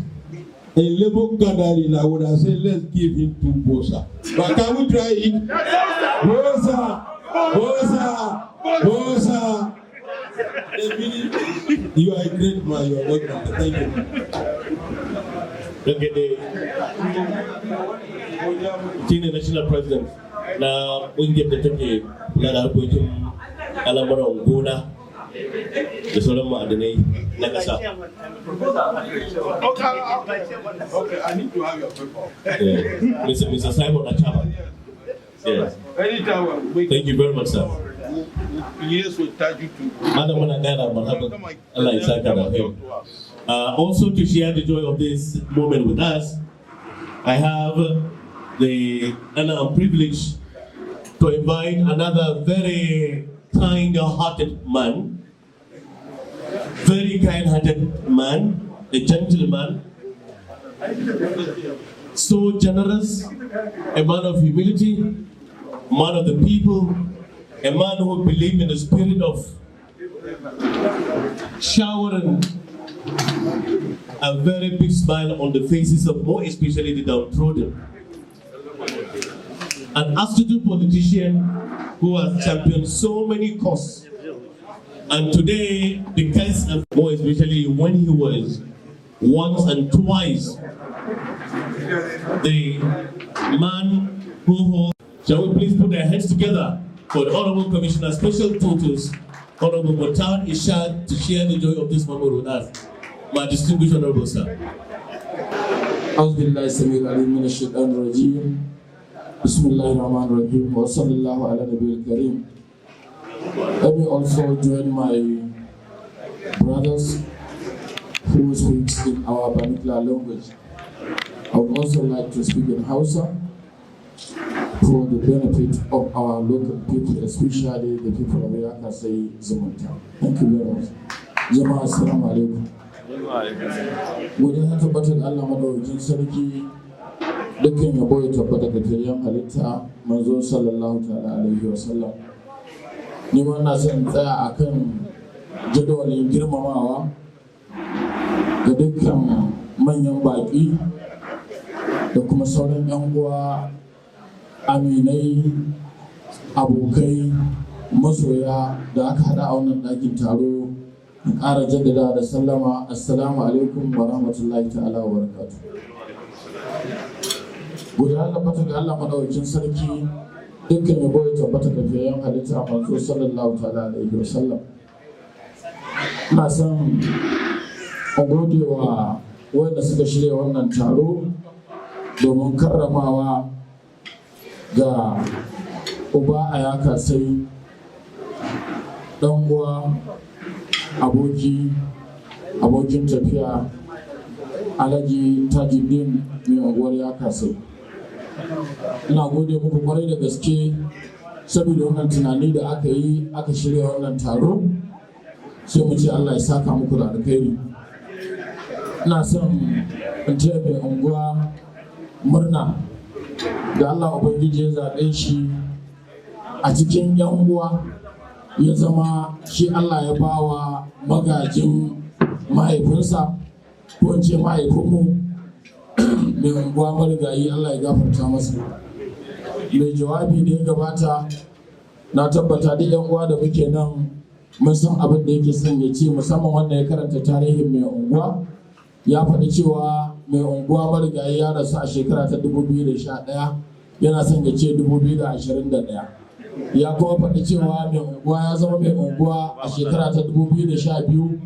[SPEAKER 7] a level gathering. I would have said, let's give him 2 bosa. But can we try it? Bosa, bosa, bosa. You are a great man. You are welcome. Thank you.
[SPEAKER 2] Senior National President, now we get the take Alamoron Gona, the Solomon Adene, Yakasai.
[SPEAKER 7] Okay, I need to have your paper.
[SPEAKER 2] Yeah. Mr. Simon Achaba. Yes. Thank you very much, sir.
[SPEAKER 7] Yes, we touch you too.
[SPEAKER 2] Madam Managara, Allah Isaka. Also, to share the joy of this moment with us, I have the honor and privilege to invite another very kind-hearted man, a gentleman, so generous, a man of humility, man of the people, a man who believed in the spirit of showering a very big smile on the faces of more especially the downtrodden. An astute politician who has championed so many causes. And today, because of more especially when he was once and twice the man who holds. Shall we please put our hands together for the Honorable Commissioner Special Tutors, Honorable Mutar Ishad, to share the joy of this moment with us. My distinguished Honorable Sir.
[SPEAKER 8] أعوذ بالله السميع العليم من الشيطان الرجيم بسم الله الرحمن الرحيم وصلى الله على النبي الكريم. Let me also join my brothers who speak in our vernacular language. I would also like to speak in Hausa for the benefit of our local people, especially the people of Yakasai Zumunta. Thank you very much. Jama'a assalamu alaikum. Godiya ta tabbatar da Allah madaukakin sarki, dukkan yabo ya tabbata ga fiyayyen halitta manzo sallallahu ta'ala alaihi wa sallam. Ni ma ina son tsaya akan jadawalin girmamawa ga dukkan manyan baƙi da kuma sauran 'yan uwa, aminai, abokai, masoya da aka haɗa a wannan ɗakin taro. Ƙara jaddada da sallama, assalamu alaikum wa rahmatullahi ta'ala wa barakatuh. Godiya tabbata ga Allah madaukakin sarki, dukkan yabo ya tabbata ga fiyayyen halitta manzo sallallahu ta'ala alaihi wa sallam. Ina son in gode wa wanda suka shirya wannan taro domin karramawa ga uba a Yakasai, ɗan uwa, abokin tafiya, Alhaji Tajuddin Maiunguwar Yakasai. Ina gode muku kwarai da gaske saboda wannan tunani da aka yi, aka shirya wannan taro, sai mu ce Allah ya saka muku da alkhairi. Ina son in taya mai unguwa murna da Allah Ubangiji ya zaɓe shi a cikin 'yan uwa, ya zama shi Allah ya bawa magajin mahaifinsa, ko in ce mahaifinmu mai unguwa marigayi, Allah ya gafarta masa. Mai jawabi da ya gabata, na tabbata da 'yan uwa da muke nan mun san abin da yake son ya ce, musamman wanda ya karanta tarihin mai unguwa. Ya faɗi cewa mai unguwa marigayi ya rasu a shekara ta 2011, yana son ya ce 2021. Ya kuma faɗi cewa mai unguwa ya zama mai unguwa a shekara ta 2012,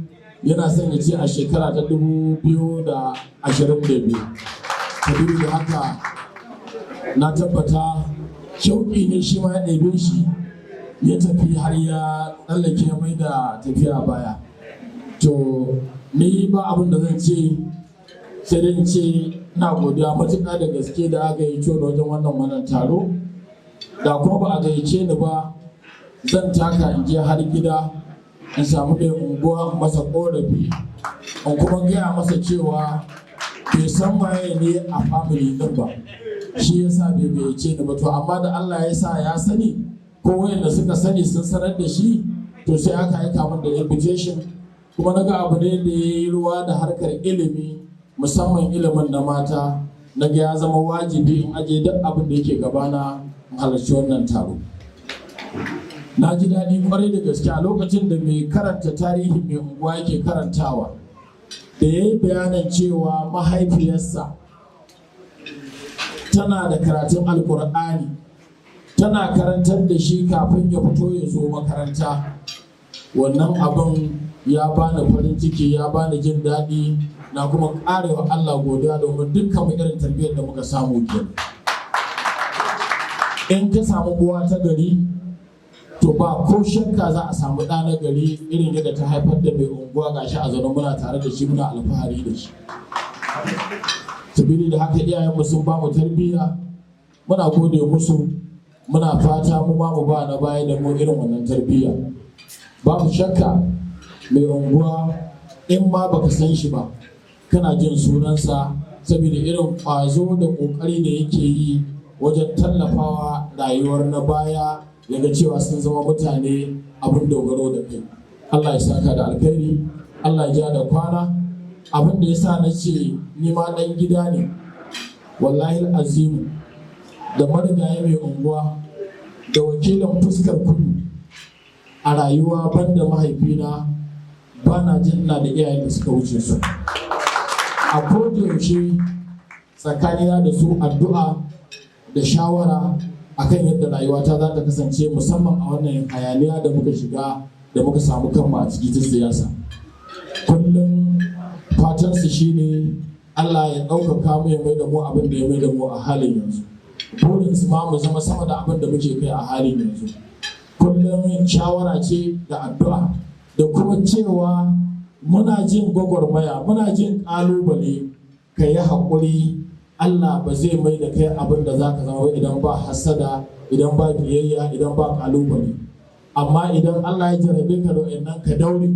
[SPEAKER 8] yana son ya ce a shekara ta 2022. sabili da haka na tabbata shauƙi ne shi ma ya ɗebe shi ya tafi har ya tsallake mai da tafiya baya. To ni ba abin da zan ce sai dai ce ina godiya matuƙa da gaske da aka yi ciwo wajen wannan taro, da kuma ba a gayyace ni ba zan taka in je har gida in samu ɗaya unguwa masa ƙorafi in kuma gaya masa cewa bai san waye ne a family ɗin ba, shi yasa bai gayyace ni ba. To amma da Allah ya sa ya sani ko wayanda suka sani sun sanar da shi, to sai aka aika min da invitation, kuma naga abu ne da ya yi ruwa da harkar ilimi, musamman ilimin na mata, naga ya zama wajibi in aje duk abin da yake gabana in halarci wannan taro. Na ji daɗi kwarai da gaske a lokacin da mai karanta tarihin mai unguwa yake karantawa, da ya yi bayanin cewa mahaifiyarsa tana da karatun alkur'ani, tana karantar da shi kafin ya fito ya zo makaranta. Wannan abin ya bani farin ciki, ya bani jin daɗi, na kuma ƙarewa Allah godiya domin dukkan mu irin tarbiyyar da muka samu kenan. In ka samu uwa ta gari, to ba ko shakka za a samu ɗa na gari irin yadda ta haifar da mai unguwa gashi a zaune muna tare da shi, muna alfahari da shi. Sabili da haka iyayenmu sun ba mu tarbiyya, muna gode musu, muna fata mu ma mu ba na baya da mu irin wannan tarbiyya. Babu shakka mai unguwa in ma baka san shi ba kana jin sunansa, saboda irin ƙwazo da ƙoƙari da yake yi wajen tallafawa rayuwar na baya, yaga cewa sun zama mutane abin dogaro da kai. Allah ya saka da alkhairi, Allah ya ja da kwana. Abin da ya sa na ce ni ma ɗan gida ne, wallahi azimu, da marigayi mai unguwa da wakilin fuskar kudu a rayuwa banda mahaifina ba na jin ina da iyayen da suka wuce su. A kodayaushe tsakanina da su addu'a da shawara akan yadda rayuwata za ta kasance, musamman a wannan hayaniya da muka shiga da muka samu kanmu a ciki ta siyasa. Kullum fatansu shine Allah ya ɗaukaka mu ya mai da mu abin da ya mai da mu a halin yanzu. Burinsu ma mu zama sama da abin da muke kai a halin yanzu. Kullum shawara ce da addu'a da kuma cewa muna jin gwagwarmaya, muna jin ƙalubale, ka yi haƙuri. Allah ba zai mai da kai abin da za ka zama idan ba hasada, idan ba biyayya, idan ba ƙalubale. Amma idan Allah ya jarabe ka da wa'annan, ka daure,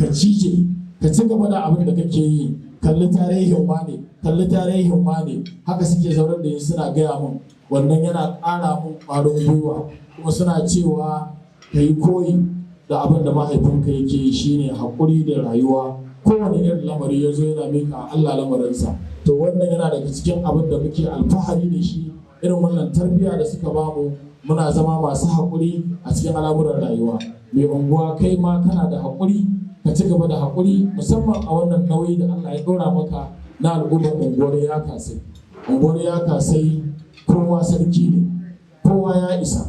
[SPEAKER 8] ka cije, ka ci gaba da abin da kake yi. Kalli tarihin wane, kalli tarihin wane, haka suke zaunar da ni suna gaya min. Wannan yana ƙara min ƙwarin gwiwa, kuma suna cewa ka yi koyi da abin da mahaifinka yake yi, shine haƙuri da rayuwa. Kowane irin lamari ya zo yana mika Allah lamarinsa. To wannan yana daga cikin abin da muke alfahari da shi, irin wannan tarbiyya da suka bamu. Muna zama masu haƙuri a cikin al'amuran rayuwa. Mai unguwa kai ma kana da haƙuri, ka ci gaba da haƙuri, musamman a wannan nauyi da Allah ya ɗora maka na al'ummar unguwar Yakasai. Unguwar Yakasai kowa sarki ne, kowa ya isa,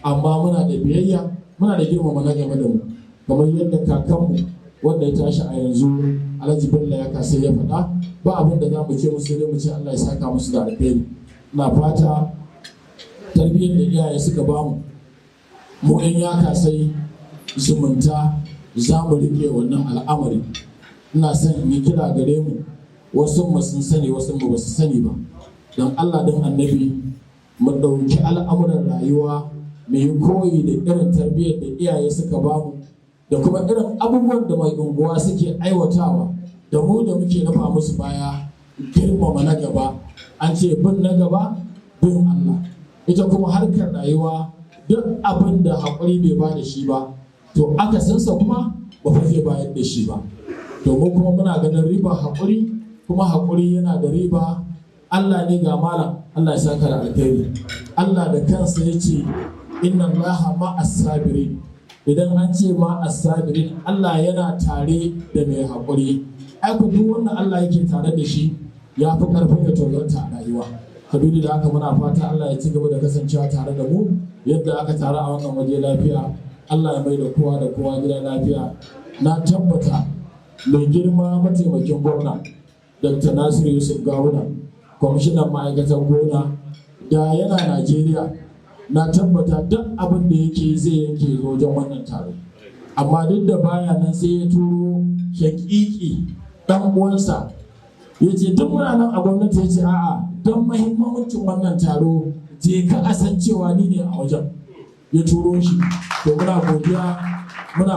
[SPEAKER 8] amma muna da biyayya, muna da girmama na game da mu, kamar yadda kakanmu wanda ya tashi a yanzu Alhaji Bello Yakasai ya faɗa. Ba abin da za mu ce musu, dai mu ce Allah ya saka musu da alheri. Ina fata tarbiyyar da iyaye suka bamu, mu ɗan Yakasai zumunta za mu riƙe wannan al'amari. Ina son in yi kira gare mu, wasu mu sun sani, wasu mu ba su sani ba. Don Allah don Annabi mu ɗauki al'amuran rayuwa, mu yi koyi da irin tarbiyyar da iyaye suka bamu, da kuma irin abubuwan da mai unguwa suke aiwatawa, da mu da muke nufa musu baya, girmama na gaba. An ce bin na gaba bin Allah. Ita kuma harkar rayuwa duk abin da haƙuri bai ba da shi ba, to akasinsa kuma ba fa zai bayar da shi ba. Domin kuma muna ganin riba haƙuri, kuma haƙuri yana da riba. Allah ne ga malam, Allah ya saka da alkhairi. Allah da kansa ya ce inna Allaha ma'as sabirin. Idan an ce ma'as sabirin, Allah yana tare da mai haƙuri. Ai ku duk wanda Allah yake tare da shi ya fi ƙarfin ya tozarta a rayuwa. Sabili da haka muna fata Allah ya ci gaba da kasancewa tare da mu yadda aka taru a wannan waje lafiya. Allah ya mai da kowa gida lafiya. Na tabbata mai girma mataimakin gwamna Dr. Nasiru Yusuf Gawuna kwamishinan ma'aikatan gona da yana Najeriya na tabbata duk abin da yake zai yanke zo wajen wannan taro. Amma duk da baya nan sai ya turo shakiki dan uwansa ya ce duk muna nan a gwamnati, ya ce a'a don mahimmancin wannan taro je ka a san cewa ni ne a wajen, ya turo shi. To muna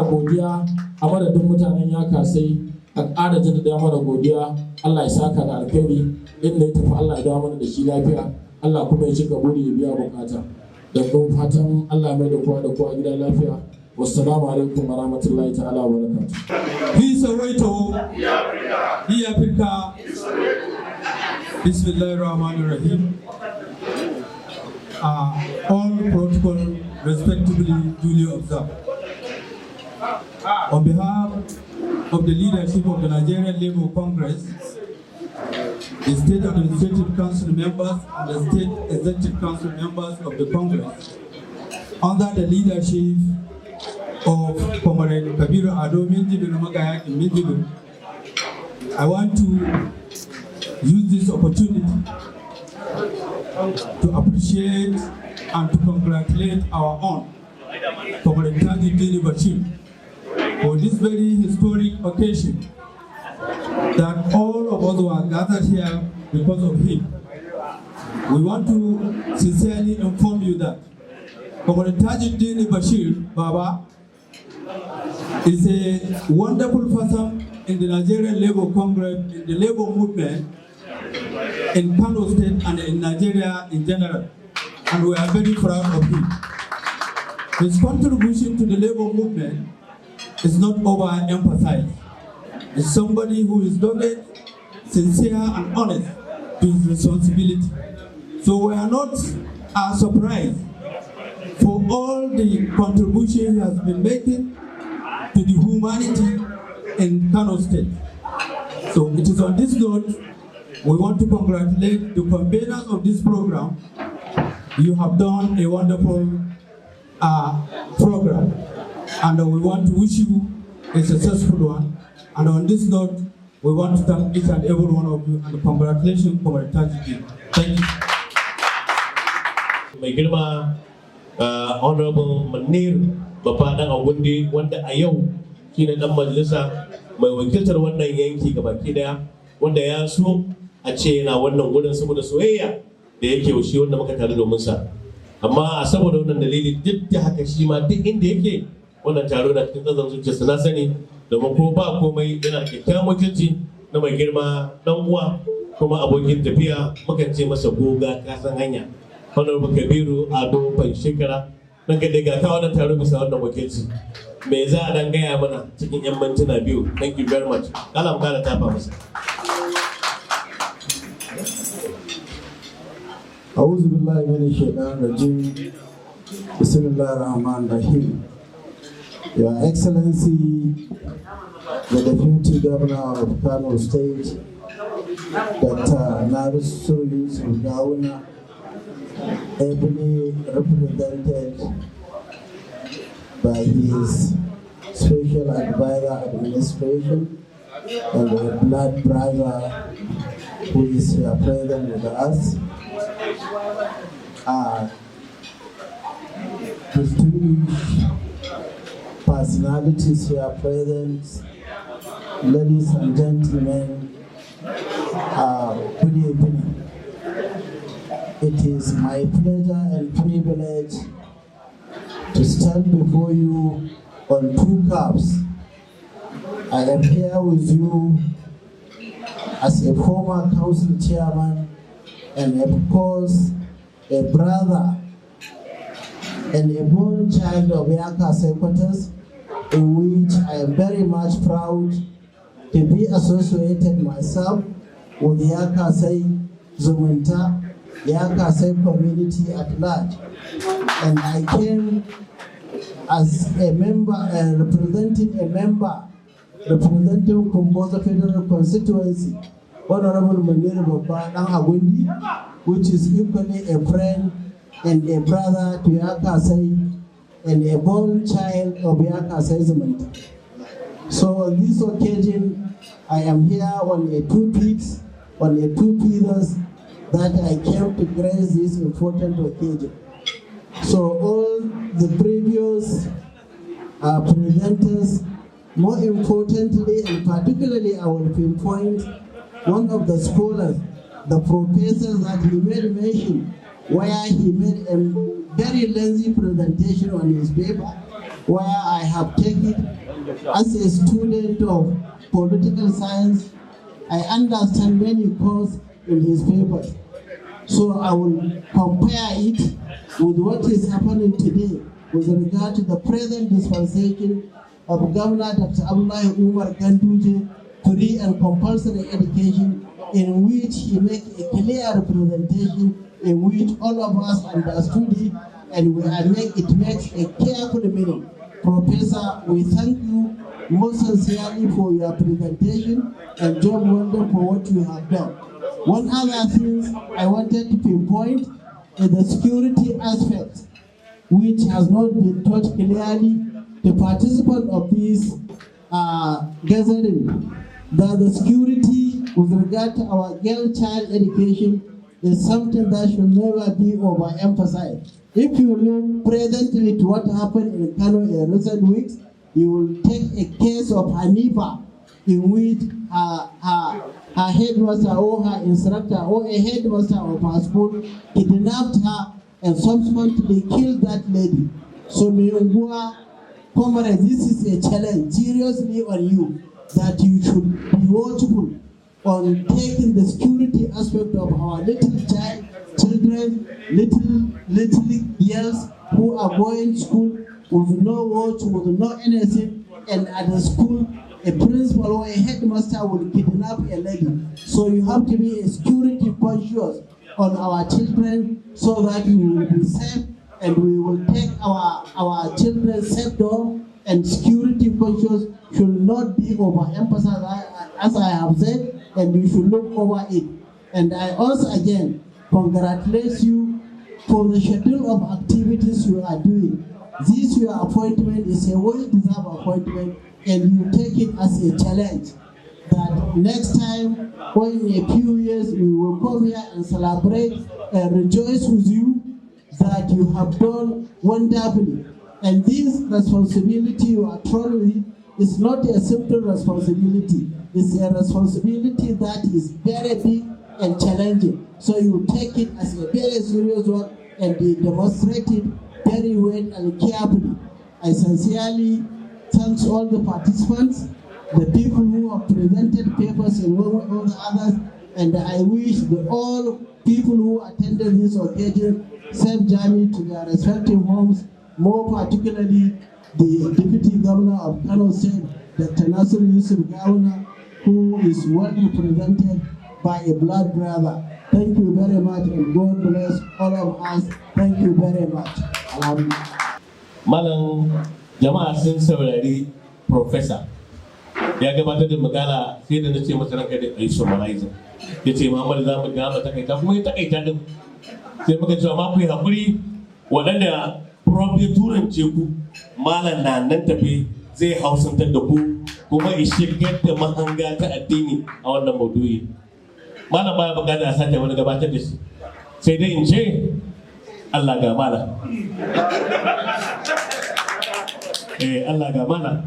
[SPEAKER 8] godiya a madadin mutanen Yakasai, a ƙara jaddada mana godiya. Allah ya saka da alkhairi, inda ya tafi Allah ya dawo mana da shi lafiya, Allah kuma ya cika buri ya biya bukata. Da kuma fatan Allah mai da kowa gida lafiya. Wassalamu alaikum wa rahmatullahi ta'ala wa barakatuh.
[SPEAKER 1] Hii Soweto, hii Afrika. Bismillahirrahmanirrahim. All protocol respectively duly observed. On behalf of the leadership of the Nigerian Labour Congress, the State Administrative Council members and the State Executive Council members of the Congress, under the leadership of Comrade Kabiru Ado Minjibir Magaya in Minjibir, I want to use this opportunity to appreciate and to congratulate our own Comrade Tajuddin Bashir for this very historic occasion that all of us were gathered here because of him. We want to sincerely inform you that Comrade Tajuddin Bashir Baba is a wonderful person in the Nigerian Labour Congress, in the Labour movement, in Kano State and in Nigeria in general. And we are very proud of him. His contribution to the Labour movement is not overemphasized. He's somebody who is dogged, sincere and honest to his responsibility. So we are not surprised for all the contribution he has been making to the humanity in Kano State. So it is on this note, we want to congratulate the conveners of this program. You have done a wonderful program, and we want to wish you a successful one. And on this note, we want to thank each and every one of you, and congratulations for the tragedy. Thank you.
[SPEAKER 2] Mai girma Honorable Manir Bapadan Awundi, wanda a yau shine dan majalisa mai wakiltar wannan yanki gabaki daya, wanda ya so a ce yana wannan gurin saboda soyayya da yake shi wanda muka tare domin sa. Amma saboda wannan dalili duk da haka shi ma duk inda yake wannan taro da cikin tsazan zuciyarsa na sani, domin ko ba komai yana kyakkyawan mutunci na mai girma dan uwa kuma abokin tafiya, mukan ce masa goga kasan hanya. Honorable Kabiru Ado Shekara, nan ga daga ta wannan taro bisa wannan wakilci. Me za a dan gaya mana cikin 'yan mintuna biyu? Thank you very much. Allah mu kara tafa masa.
[SPEAKER 9] أعوذ بالله من الشيطان الرجيم. بسم الله الرحمن الرحيم. Your Excellency, the Deputy Governor of Kano State, Dr. Narisu Yusuf Gawuna, ably represented by his Special Advisor Administration and the blood brother who is here present with us. Distinguished personalities here present, ladies and gentlemen, good evening. It is my pleasure and privilege to stand before you on two cups. I am here with you as a former council chairman and of course a brother and a born child of Yakasai quarters, in which I am very much proud to be associated myself with Yakasai Zumunta, Yakasai community at large. And I came as a member, representing Kumboza Federal Constituency, Honorable Manir Bapadan Awundi, which is equally a friend and a brother to Yakasai and a born child of Yakasai Zumunta. So on this occasion, I am here on a two pillars that I came to grace this important occasion. So all the previous presenters, more importantly and particularly I will pinpoint one of the scholars, the professor that he made mention, where he made a very lengthy presentation on his paper, where I have taken it as a student of political science. I understand many courses in his papers. So I will compare it with what is happening today with regard to the present dispensation of Governor Dr. Abdullahi Umar Ganduje free and compulsory education, in which he makes a clear representation in which all of us understood it, and it makes a careful meaning. Professor, we thank you most sincerely for your presentation and job well done for what you have done. One other thing I wanted to pinpoint is the security aspect, which has not been taught clearly. The participants of this gathering, that the security with regard to our girl child education is something that should never be overemphasized. If you look presently to what happened in Kano in recent weeks, you will take a case of Hanifa, in which her headmaster or her instructor or a headmaster of her school kidnapped her and subsequently killed that lady. So Maiunguwar, comrades, this is a challenge seriously on you, that you should be watchful on taking the security aspect of our children, little girls who are going to school with no watch, with no anything, and at the school, a principal or a headmaster will kidnap a lady. So you have to be security conscious on our children so that we will be safe and we will take our children safe door, and security conscious should not be overemphasized, as I have said, and you should look over it. And I also again congratulate you for the schedule of activities you are doing. This your appointment is a well-deserved appointment, and you take it as a challenge that next time or in a few years we will come here and celebrate and rejoice with you that you have done wonderfully. And this responsibility you are thrown with is not a simple responsibility. It's a responsibility that is very big and challenging. So you take it as a very serious one and you demonstrate it very well and carefully. I sincerely thank all the participants, the people who have presented papers and all the others, and I wish all people who attended this occasion safe journey to their respective homes, more particularly the Deputy Governor of Kano State, Dr. Nasir Yusuf Gawuna, who is well represented by a blood brother. Thank you very much, and God bless all of us. Thank you very much.
[SPEAKER 2] Malam jama'a sun saurari Professor ya gabatar da magana, sai da na ce masa ranka da a yi summarizing. Ya ce Muhammadu za mu gama takaita, kuma ya takaita din. Sai muka cewa ma ku yi haƙuri, waɗanda Prof ya turance ku, malam na nan tafe zai hausantar da ku kuma ya shigar da mahanga ta addini a wannan maudu'i. Malam baya bukatar a sake wani gabatar da shi, sai dai in ce Allah ga malam. Allah ga malam.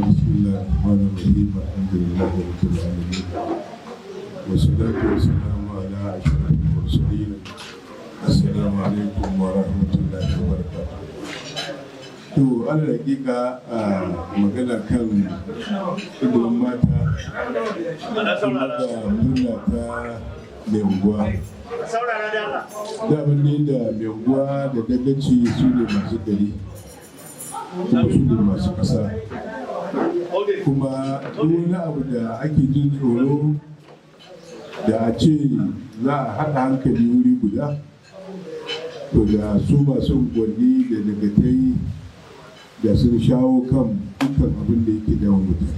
[SPEAKER 7] Bismillahirrahmanirrahim. Alhamdulillahi rabbil alamin. Wassalatu wassalamu ala ashrafil mursalin. Assalamu alaikum wa rahmatullahi wa barakatuh. To ala hakika magana kan ilimin mata kuma da murna ta Maiunguwa. Daman ne da Maiunguwa da dagaci su ne masu gari kuma su ne masu ƙasa. Kuma duk wani abu da ake jin tsoro da a ce za a haɗa hankali wuri guda, to da su masu unguwanni da dagatai da sun shawo kan dukkan abin da yake damun mutum.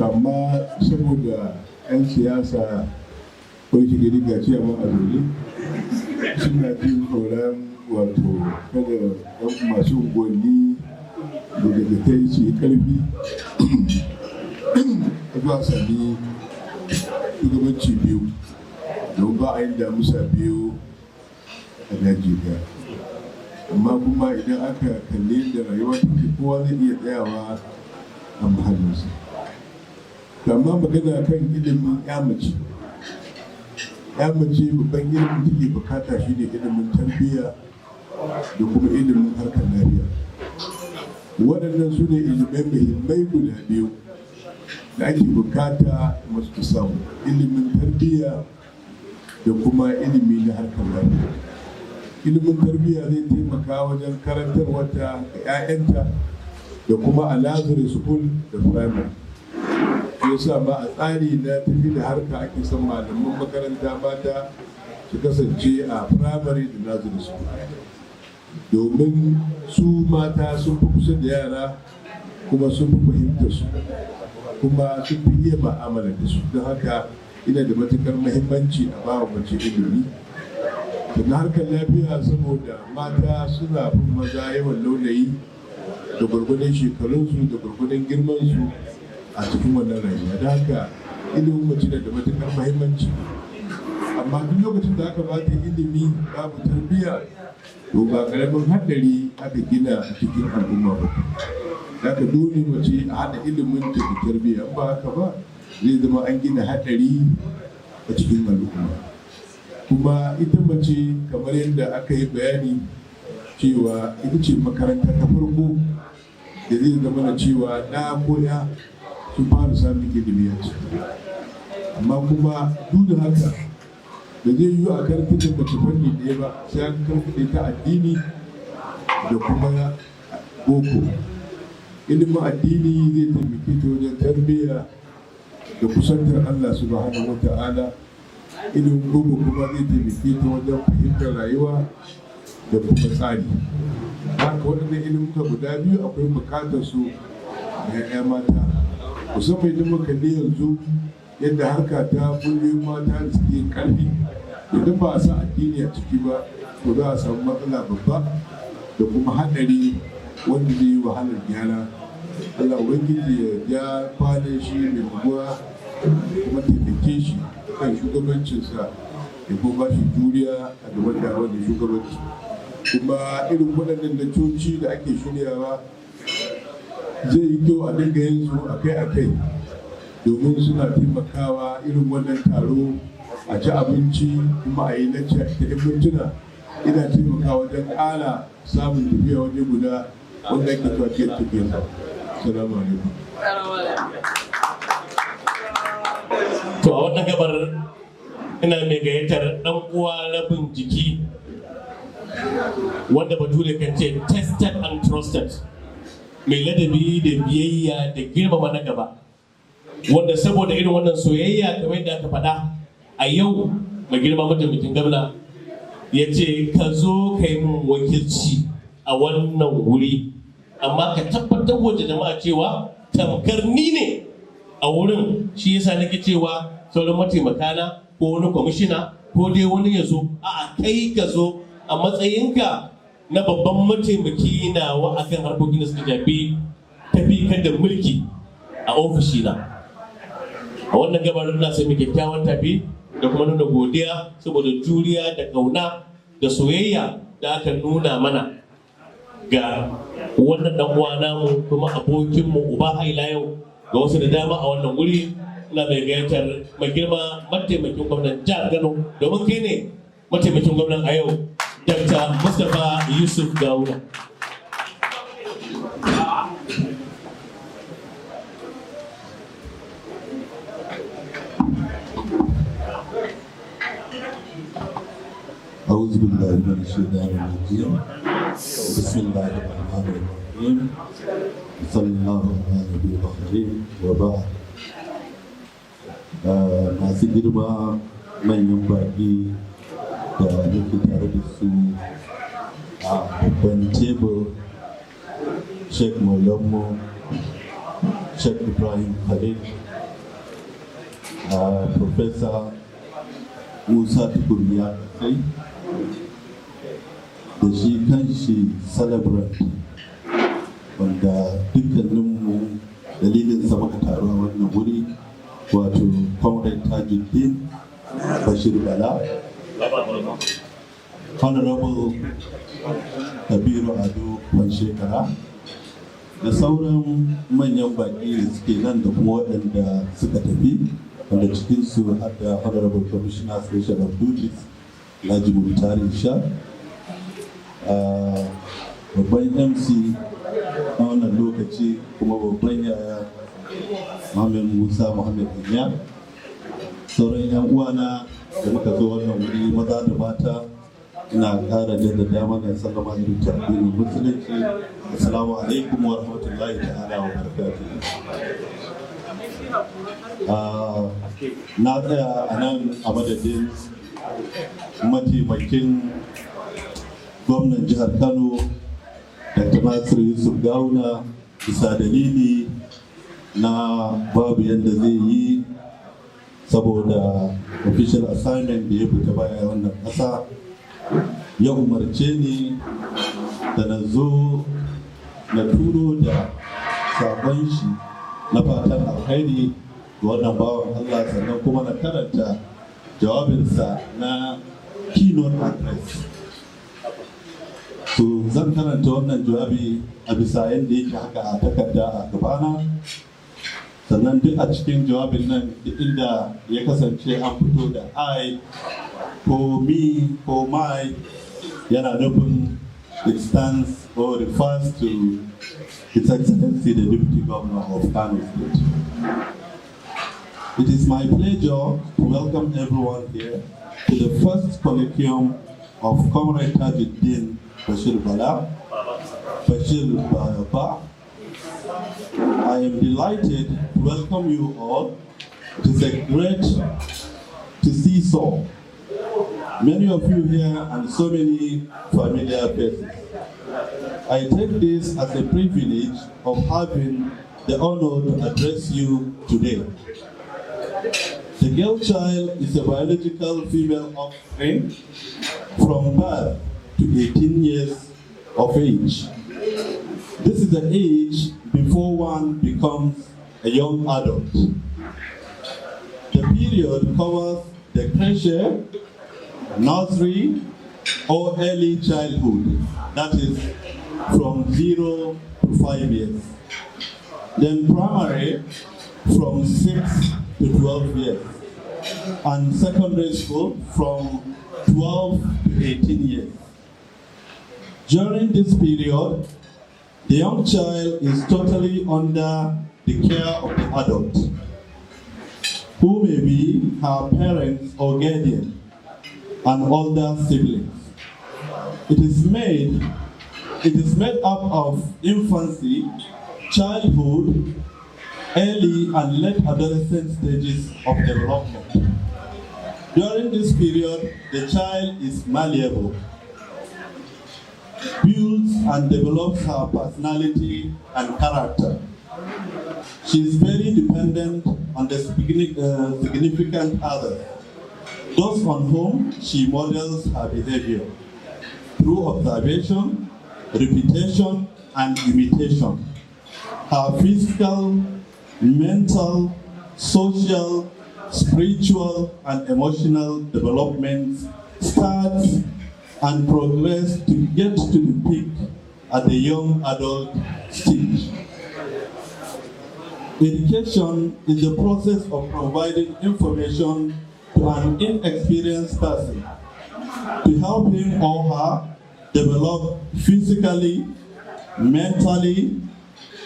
[SPEAKER 7] Amma saboda 'yan siyasa ko shi gari gaci a ma'azoli suna jin tsoron wato kada masu unguwanni daga ta yi su yi karfi zuwa sami shugabanci biyu don ba a yin damusa biyu a Najeriya. Amma kuma idan aka kalli da rayuwa take kowa zai iya tsayawa a mahallinsa. Amma magana kan ilimin ya mace babban ilimin take bukata shi ne ilimin tarbiyya da kuma ilimin harkar lafiya. Waɗannan su ne ilimai muhimmai guda biyu da ake bukata masu samu, ilimin tarbiyya da kuma ilimi na harkar lafiya. Ilimin tarbiyya zai taimaka wajen karantar wata ga 'ya'yanta da kuma a Lazare school da primary. Yasa ba a tsari na tafi da harka ake son malaman makaranta mata su kasance a primary da Lazare school, domin su mata sun fi kusa da yara kuma sun fi fahimtar su kuma sun fi iya ma'amala da su. Don haka ina da matukar muhimmanci a bawa mace ilimi. Na harkar lafiya saboda mata suna fin maza yawan laulayi da gwargwadon shekarunsu da gwargwadon girmansu a cikin wannan rayuwa. Da haka ilimin mace da matukar muhimmanci, amma duk lokacin da aka ba ta ilimi babu tarbiyya to ba karamin haɗari aka gina a cikin al'umma ba. Da haka dole mace a haɗa ilimin ta da tarbiyya, ba haka ba zai zama an gina haɗari a cikin al'umma. Kuma ita mace kamar yadda aka yi bayani cewa ita ce makaranta ta farko da zai zama na cewa ɗa ko ya sun fara samun ilimi a ciki. Amma kuma duk da haka da zai yiwu a karfi da mace fanni ɗaya ba, sai an karfi ta addini da kuma boko. Ilimin addini zai taimake ta wajen tarbiyya da kusantar Allah subhanahu wa ta'ala. Ilimin boko kuma zai taimake ta wajen fahimtar rayuwa da kuma tsari. Haka waɗannan ilimuka guda biyu akwai bukatar su ga 'ya'ya mata, musamman idan muka kalli yanzu yadda harka ta kungiyoyin mata da suke karfi. Idan ba a sa addini a ciki ba to za a samu matsala babba da kuma haɗari wanda zai yi wahalar gyara. Allah Ubangiji ya ja kwanan shi mai buguwa kuma taimake shi kan shugabancinsa da kuma ba shi juriya a gaban da wannan shugabanci. Kuma irin waɗannan da coci da ake shiryawa zai yi kyau a dinga yin su akai-akai, domin suna taimakawa irin wannan taro a ci abinci kuma a yi lacca ta 'yan mintuna, ina taimakawa wajen ƙara samun tafiya waje guda wanda ake tafiyar tafiyar. Salamu alaikum.
[SPEAKER 2] To a wannan gabar ina mai gayyatar ɗan uwa rabin jiki wanda bature kan ce tested and trusted, mai ladabi da biyayya da girmama na gaba, wanda saboda irin wannan soyayya kamar yadda aka faɗa a yau mai girma mataimakin gwamna ya ce ka zo ka yi mun wakilci a wannan wuri, amma ka tabbatar wajen jama'a cewa tamkar ni ne a wurin. Shi yasa nake cewa sauran mataimakana ko wani kwamishina ko dai wani ya zo, a'a kai ka zo a matsayinka na babban mataimaki nawa akan harkokin da suka shafi tafikar da mulki a ofishina. A wannan gabarin na sami kyakkyawan tafi da kuma nuna godiya saboda juriya da kauna da soyayya da aka nuna mana ga wannan dan uwa namu kuma abokinmu uba haila yau ga wasu da dama a wannan wuri. Na mai gayyatar mai girma mataimakin gwamnan jihar Kano, domin kai ne mataimakin gwamnan a yau, Dr. Mustapha Yusuf Gawuna.
[SPEAKER 10] أعوذ بالله من الشيطان الرجيم بسم الله الرحمن الرحيم صلى الله على نبي الكريم وبعد. Masu girma manyan baƙi da nake tare da su a babban tebur, Sheikh Maulanmu Sheikh Ibrahim Khalid, Professor Musa Tukur Yakasai, da shi kanshi celebrant wanda dukkaninmu dalilin sa muka taru a wannan wuri, wato Comrade Tajuddin Bashir Bala, Honorable Kabiru Ado Shekara, da sauran manyan baƙi da suke nan da kuma waɗanda suka tafi, wanda cikinsu har da Honorable Commissioner Special of Duties Alhaji Murtari Sha, babban MC a wannan lokaci kuma babban yaya Muhammad Musa Muhammad Inya, sauran 'yan uwana da muka zo wannan wuri maza da mata, ina ƙara jaddada mana sallama da addinin musulunci. Assalamu alaikum wa rahmatullahi ta'ala wa barakatuh. Na tsaya a nan a madadin mataimakin gwamnan jihar Kano, Dr. Nasir Yusuf Gawuna, bisa dalili na babu yadda zai yi saboda official assignment da ya fita baya wannan ƙasa. Ya umarce ni da na zo na turo da sabon shi na fatan alkhairi ga wannan bawan Allah, sannan kuma na karanta jawabinsa na keynote address. So zan karanta wannan jawabi a bisa yadda yake haka a takarda a gabana, sannan duk a cikin jawabin nan duk inda ya kasance an fito da I ko me ko my, yana nufin it stands or refers to His Excellency the Deputy Governor of Kano State. It is my pleasure to welcome everyone here to the first Colloquium of Comrade Tajuddin Bashir Bala, Bashir Baba. I am delighted to welcome you all. It is a great to see so many of you here and so many familiar faces. I take this as a privilege of having the honor to address you today. The girl child is a biological female offspring from birth to 18 years of age. This is the age before one becomes a young adult. The period covers the creche, nursery, or early childhood, that is from 0 to 5 years. Then primary, from 6 to 12 years. And secondary school, from 12 to 18 years. During this period, the young child is totally under the care of the adult, who may be her parents or guardian and older siblings. It is made up of infancy, childhood, early and late adolescent stages of development. During this period, the child is malleable, builds and develops her personality and character. She is very dependent on the significant others, those on whom she models her behavior through observation, repetition, and imitation. Her physical, mental, social, spiritual, and emotional development starts and progress to get to the peak at the young adult stage. Education is the process of providing information to an inexperienced person to help him or her develop physically, mentally,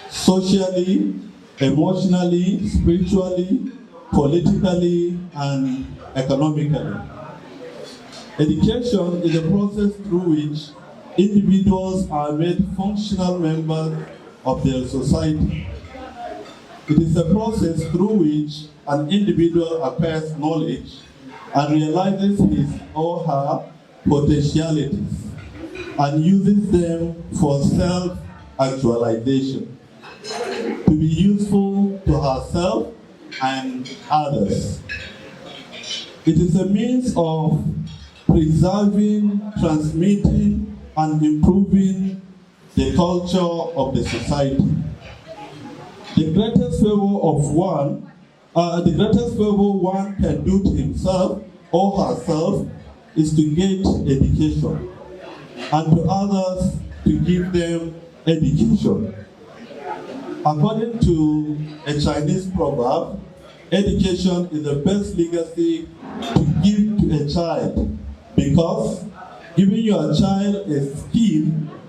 [SPEAKER 10] socially, emotionally, spiritually, politically, and economically. Education is a process through which individuals are made functional members of their society. It is a process through which an individual acquires knowledge and realizes his or her potentialities and uses them for self-actualization, to be useful to herself and others. It is a means of preserving, transmitting, and improving the culture of the society. The greatest favor one can do to himself or herself is to get education, and to others to give them education. According to a Chinese proverb, education is the best legacy to give to a child, because giving your child a skill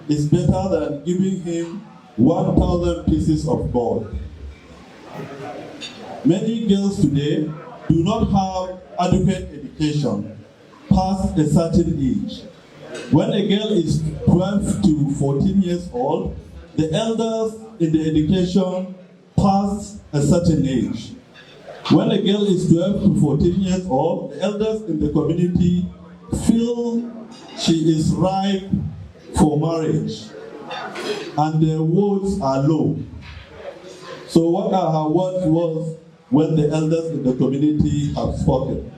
[SPEAKER 10] is better than giving him 1,000 pieces of gold. Many girls today do not have adequate education past a certain age. When a girl is 12 to 14 years old, the elders in the education past a certain age. When a girl is 12 to 14 years old, the elders in the community feel she is ripe for marriage, and their words are low. So what are her words when the elders in the community have spoken?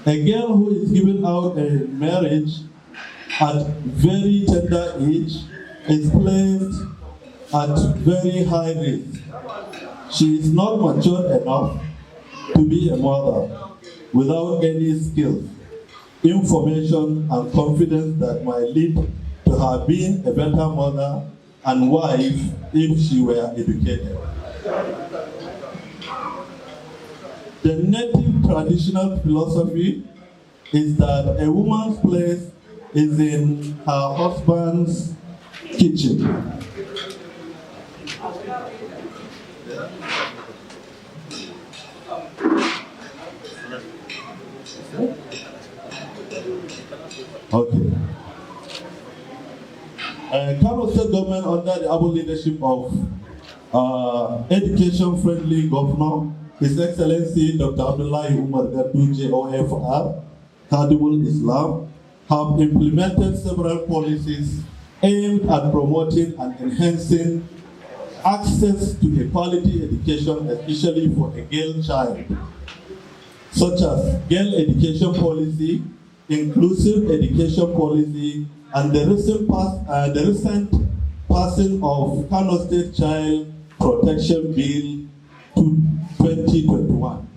[SPEAKER 10] A girl who is given out a marriage at very tender age is placed at very high risk. She is not mature enough to be a mother without any skills, information, and confidence that might lead to her being a better mother and wife if she were educated. The native traditional philosophy is that a woman's place is in her husband's kitchen. Okay. Kano State government, under the able leadership of education-friendly governor, His Excellency Dr. Abdullahi Umar Ganduje, OFR, Khadimul Islam, have implemented several policies aimed at promoting and enhancing access to a quality education, especially for a girl child, such as girl education policy, inclusive education policy, and the recent passing of Kano State Child Protection Bill 2021.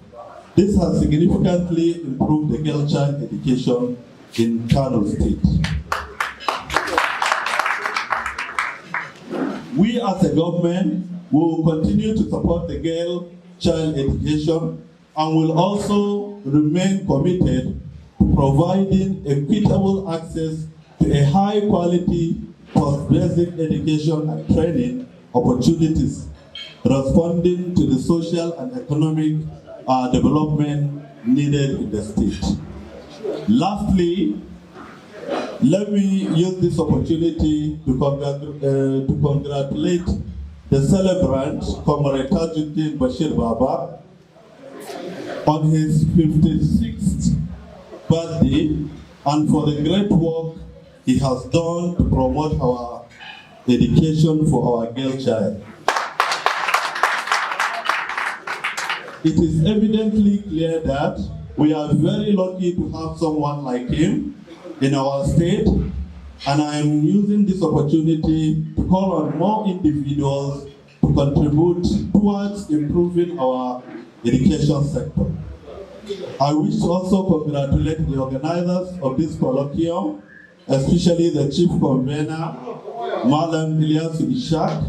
[SPEAKER 10] This has significantly improved the girl child education in Kano State. We as a government will continue to support the girl child education and will also remain committed to providing equitable access to a high quality post-basic education and training opportunities, responding to the social and economic development needed in the state. Lastly, let me use this opportunity to congratulate the celebrant, Comrade Tajuddin Bashir Baba, on his 56th birthday and for the great work he has done to promote our education for our girl child. It is evidently clear that we are very lucky to have someone like him in our state, and I am using this opportunity to call on more individuals to contribute towards improving our education sector. I wish to also congratulate the organizers of this colloquium, especially the Chief Convener, Madam Ilyasu Ishak,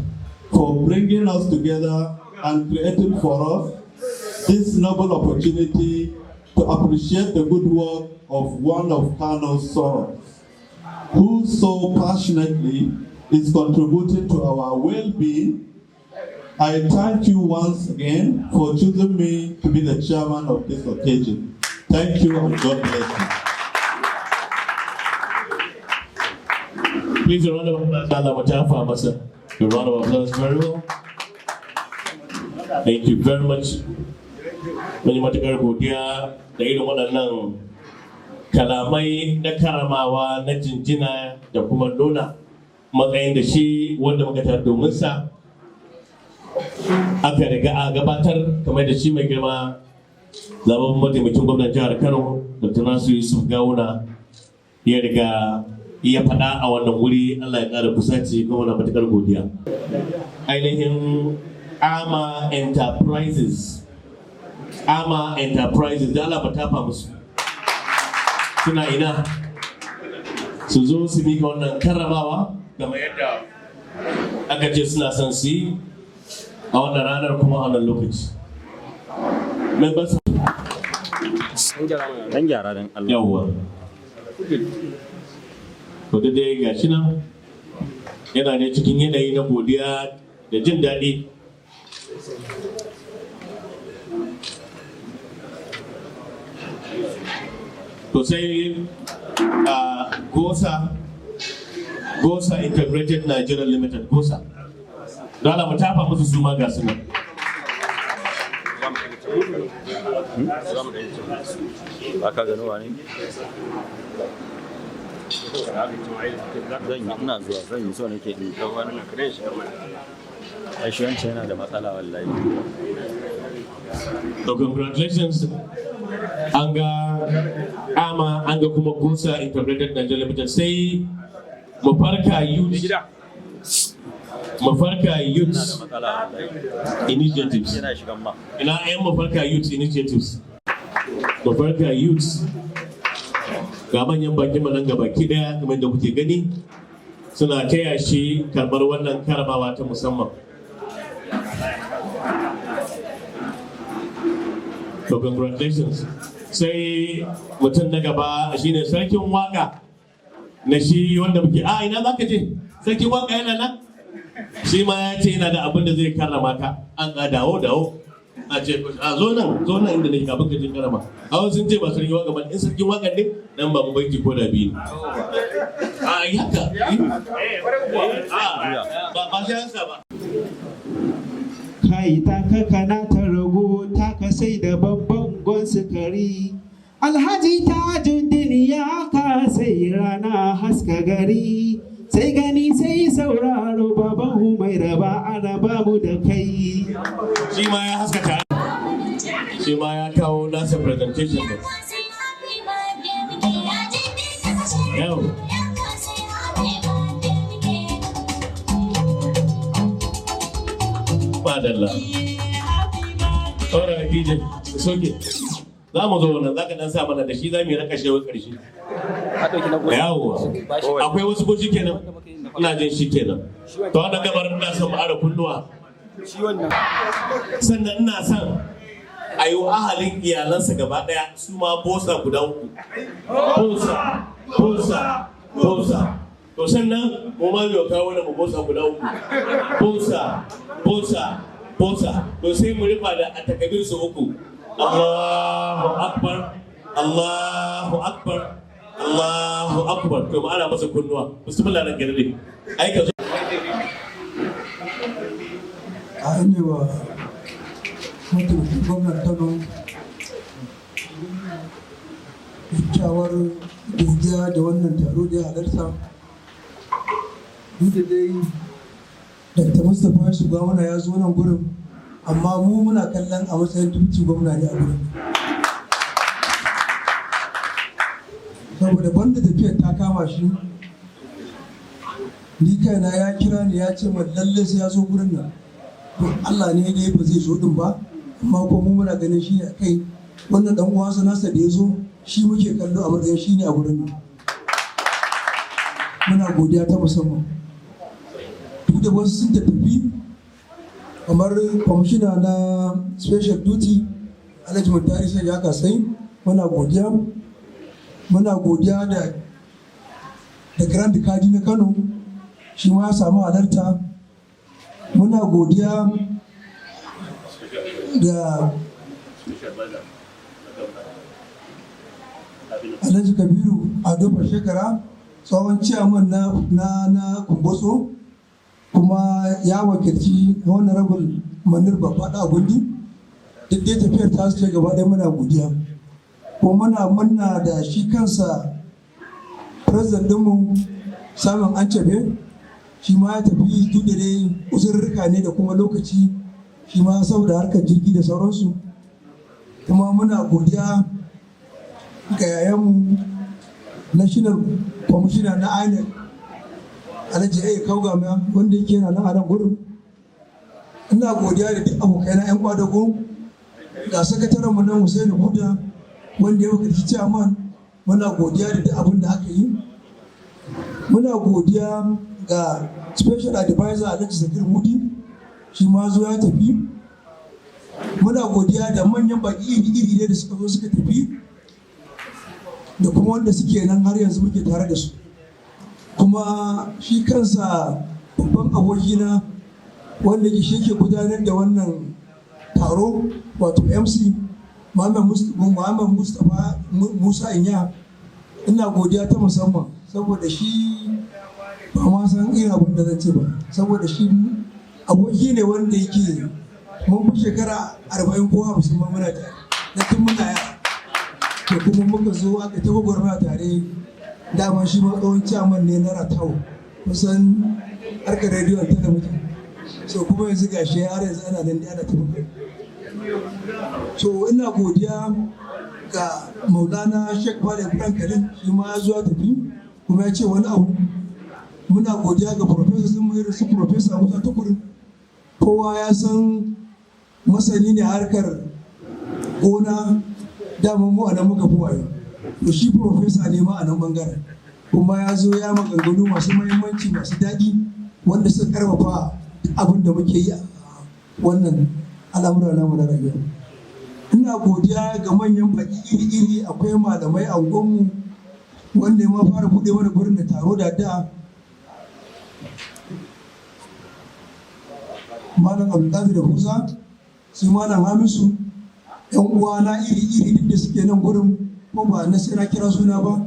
[SPEAKER 10] for bringing us together and creating for us this noble opportunity to appreciate the good work of one of Kano's sons, who so passionately is contributing to our well-being. I thank you once again for choosing me to be the chairman of this occasion. Thank you and God bless
[SPEAKER 2] you. Please, a round of applause. A round of applause, very well. Thank you very much. Many matuƙar godiya da irin waɗannan kalamai na karamawa na jinjina da kuma nuna matsayin da shi wanda muka tar domin sa aka riga a gabatar, kamar da shi mai girma zababben mataimakin gwamnan jihar Kano Dr. Nasiru Yusuf Gawuna ya riga ya faɗa a wannan wuri. Allah ya ƙara kusaci kuma na matuƙar godiya. Ainihin Ama Enterprises da Allah ba tafa musu. Suna ina su zo su mika wannan karramawa game yadda aka ce suna son su yi a wannan ranar kuma a wannan lokaci. Members
[SPEAKER 11] dan gyara dan Allah.
[SPEAKER 2] Yawwa. To da dai gashi nan yana ne cikin yanayi na godiya da jin daɗi. To sai Gosa Integrated Nigeria Limited, Gosa. Dala mu tafa musu su ma ga su nan.
[SPEAKER 11] Ba ka gano wani? Ina zuwa zan yi so nake in ɗau wani ai shi wancan yana da matsala wallahi.
[SPEAKER 2] So congratulations. An ga Ama, an ga kuma Gosa Integrated Nigeria Limited. Sai Mafarka Youth Initiatives. Ina yan Mafarka Youth Initiatives. Mafarka Youth ga manyan baki manan ga baki daya kamar da kuke gani suna taya shi karbar wannan karamawa ta musamman. So congratulations. Sai mutum na gaba shine sarkin waka na shi wanda muke ina za ka je sarkin waka yana nan shi ma ya ce yana da abin da zai karrama ka. An dawo a ce zo nan inda nake kafin ka je karama. A wasu sun ce ba sarkin waka ba, in sarkin waka ne nan ba mu baiti ko da biyu ne. Haka ba sai an sa ba.
[SPEAKER 12] Kai taka kana ta rago taka sai da babban gon sukari. Alhaji Tajuddin ya ka sai rana haska gari. Sai gani sai sauraro baban Humaira ba ana babu da kai.
[SPEAKER 2] Shi ma ya haskata. Shi ma ya kawo nasa presentation ne. Yau. Madalla. Alright, DJ, it's okay. Za mu zo nan, za ka dan sa mana da shi za mu yi raka shewa ƙarshe. Yawo. Akwai wasu ko shi kenan? Ina jin shi kenan. To wannan gabar ina son mu ara kunnuwa. Sannan ina son a yi wa ahalin iyalansa gaba ɗaya su ma bosa guda uku. Bosa. To sannan mu ma yau kawo da mu bosa guda uku. Bosa. To sai mu rufa da a takabir su uku. Allahu akbar. To mu ana masa kunnuwa. Bismillah na gari. Aika zo.
[SPEAKER 13] A ne wa mataimakin gwamnan Kano kyakkyawar godiya da wannan taro da ya halarta. Duk da dai Dr. Mustapha shugabana ya zo nan gurin, amma mu muna kallon a matsayin dubci gwamna ne a gurin. Saboda banda tafiyar ta kama shi, ni kaina ya kira ni ya ce man lalle sai ya zo gurin nan. To Allah ne ya ba zai zo din ba, amma ko mu muna ganin shi ne a kai. Wannan dan uwansa nasa da ya zo shi muke kallo a matsayin shi ne a gurin nan. Muna godiya ta musamman. Duk da wasu sun tafi kamar kwamishina na special duty Alhaji Muntari sai Yakasai, muna godiya da Grand Kaji na Kano shi ma ya samu halarta. Muna godiya da Alhaji Kabiru Ado Shekara, tsohon ciyaman na Kumboso, kuma ya wakilci honorable Manir Bafaɗa Gundi. Duk dai tafiyar ta su ce gaba ɗaya muna godiya. Kuma muna da shi kansa president ɗinmu Samun Ancabe, shi ma ya tafi duk da dai uzurrika ne da kuma lokaci, shi ma saboda harkar jirgi da sauransu. Kuma muna godiya ga yayanmu National kwamishina na INEC Alhaji A Kaugama wanda yake yana nan a nan gurin. Ina godiya da duk abokaina 'yan kwadago, ga sakatarenmu nan Hussein Buda wanda ya wakilci chairman, muna godiya da duk abin da aka yi. Muna godiya ga special advisor Alhaji Zakir Mudi, shi ma zo ya tafi. Muna godiya da manyan baki iri-iri ne da suka zo suka tafi, da kuma wanda suke nan har yanzu muke tare da su. Kuma shi kansa babban abokina wanda ke gudanar da wannan taro, wato MC Muhammad Mustapha Musa Inya, ina godiya ta musamman saboda shi ba ma san irin abin da zan ce ba, saboda shi aboki ne wanda yake mun fi shekara 40 ko 50 ma muna tare da tun muna yara, to kuma muka zo aka ta gwagwarmaya tare. Dama shi ma tsohon ciyaman ne na Ratawo, kusan harkar rediyon talabijin, so kuma yanzu gashi har yanzu ana nan da ana tafi. So ina godiya ga Maulana Sheikh Bala Ibrahim Karim, shi ma ya zuwa tafi kuma ya ce wani abu. Muna godiya ga Professor sun mai su Professor Musa Tukurin, kowa ya san masani ne harkar gona, dama mu a nan muka fi wayo. To shi Professor ne ma a nan bangaren, kuma ya zo ya maganganu masu mahimmanci masu daɗi wanda suka karfafa abin da muke yi a wannan al'amura namu na rayuwa. Ina godiya ga manyan baki iri-iri, akwai malamai a unguwanmu wanda ya ma fara buɗe mana gurin da taro da Malam Abdulkadir da Musa, su Malam Hamisu, 'yan uwana iri-iri duk da suke nan gurin, ko ba na sai na kira suna ba.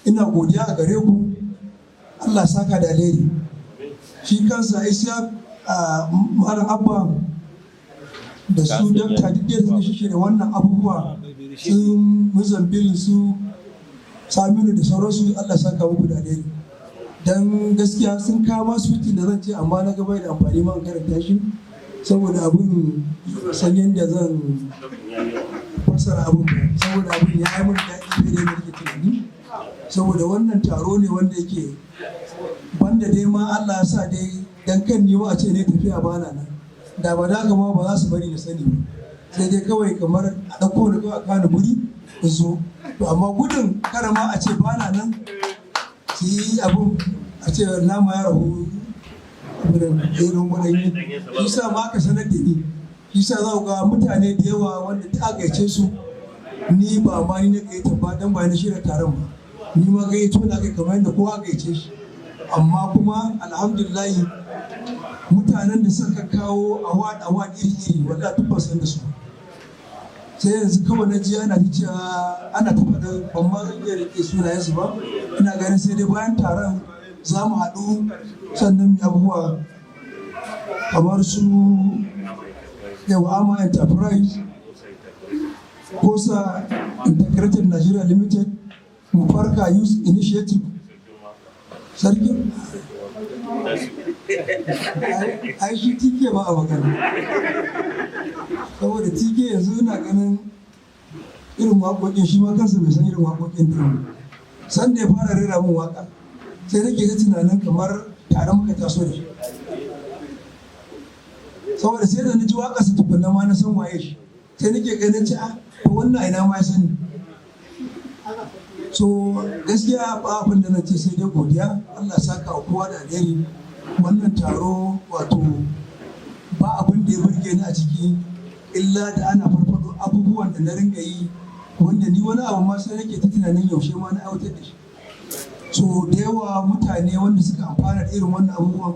[SPEAKER 13] Ina godiya a gare ku, Allah saka da alheri. Shi kansa Isa Malam Abba da su Dr. Didiyar suka shi da wannan abubuwa, su Muzambil, su Saminu da sauransu, Allah saka muku da alheri. Dan gaskiya sun kama su da zan ce, amma na gaba da amfani man karanta shi saboda abin san yadda zan fassara abin ba, saboda abin ya yi mun daɗi fiye da nake tunani. Saboda wannan taro ne wanda yake banda dai ma Allah ya sa dai dan kan ni a ce ne tafiya bana nan, da ba da ma ba za su bari na sani ba, sai dai kawai kamar a ɗauko ni kawai a kana guri in zo. To amma gudun kada ma a ce bana nan su yi abin a ce nama ya rahu irin wadanyi, shi sa ma aka sanar da ni. Shi sa za ku ga mutane da yawa wanda ta gaice su, ni ba ma ni na gaita ba, dan ba na shirya taron ba, ni ma gayyato na kai kamar yadda kowa gaice shi. Amma kuma alhamdulillahi mutanen da suka kawo award iri-iri wanda duk ban san da su, sai yanzu kawai na ji ana cewa ana ta faɗa, ban ma zan iya rike sunayensu ba. Ina ganin sai dai bayan taron za mu haɗu sannan mu abubuwa kamar su Ama Enterprise, Kosa Integrated Nigeria Limited, Mufarka Youth Initiative. Sarki? Ai shi tike ba a magana. Saboda tike yanzu ina ganin irin waƙoƙin shi ma kansa bai san irin waƙoƙin din. San da ya fara rera min waƙa, sai nake ta tunanin kamar tare muka taso da shi. Saboda sai da na ji waƙarsa tukunna ma na san waye shi, sai nake ganin ci to wannan ina ma ya sani. So gaskiya ba abin da na ce sai dai godiya, Allah saka wa kowa da alheri. Wannan taro wato ba abin da ya burge ni a ciki illa da ana farfado abubuwan da na ringa yi, wanda ni wani abu ma sai nake ta tunanin yaushe ma na aiwatar da shi. So da yawa mutane wanda suka amfana da irin wannan abubuwan,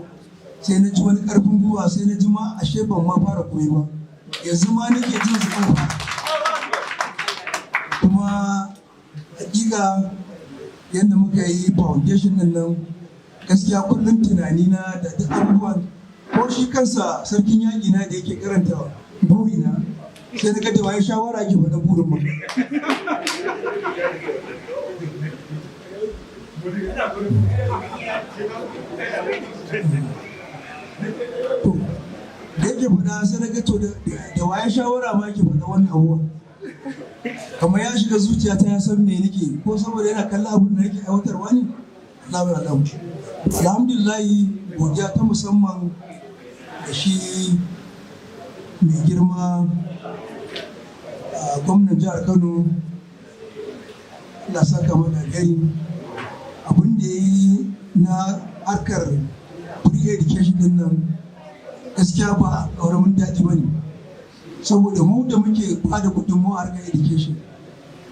[SPEAKER 13] sai na ji wani karfin gwiwa, sai na ji ma ashe ban ma fara koyi ba, yanzu ma nake jin su kan. Kuma hakika yadda muka yi foundation din nan, gaskiya kullum tunani na da duk abubuwan, ko shi kansa sarkin yaƙi na da yake karanta burina, sai na ga da waye shawara ke faɗa burin mu. To da yake faɗa sai na ga to da waye shawara ma ke faɗa wannan abubuwan, kamar ya shiga zuciyata ya san me nake, ko saboda yana kallon abin da nake aiwatarwa ne, Alhamdulillahi, godiya ta musamman da shi mai girma a gwamnan jihar Kano, Allah saka mana gari abin da ya yi na harkar free education din nan gaskiya ba a ƙauramin daɗi ba ne, saboda mu da muke bada gudunmawa harkar education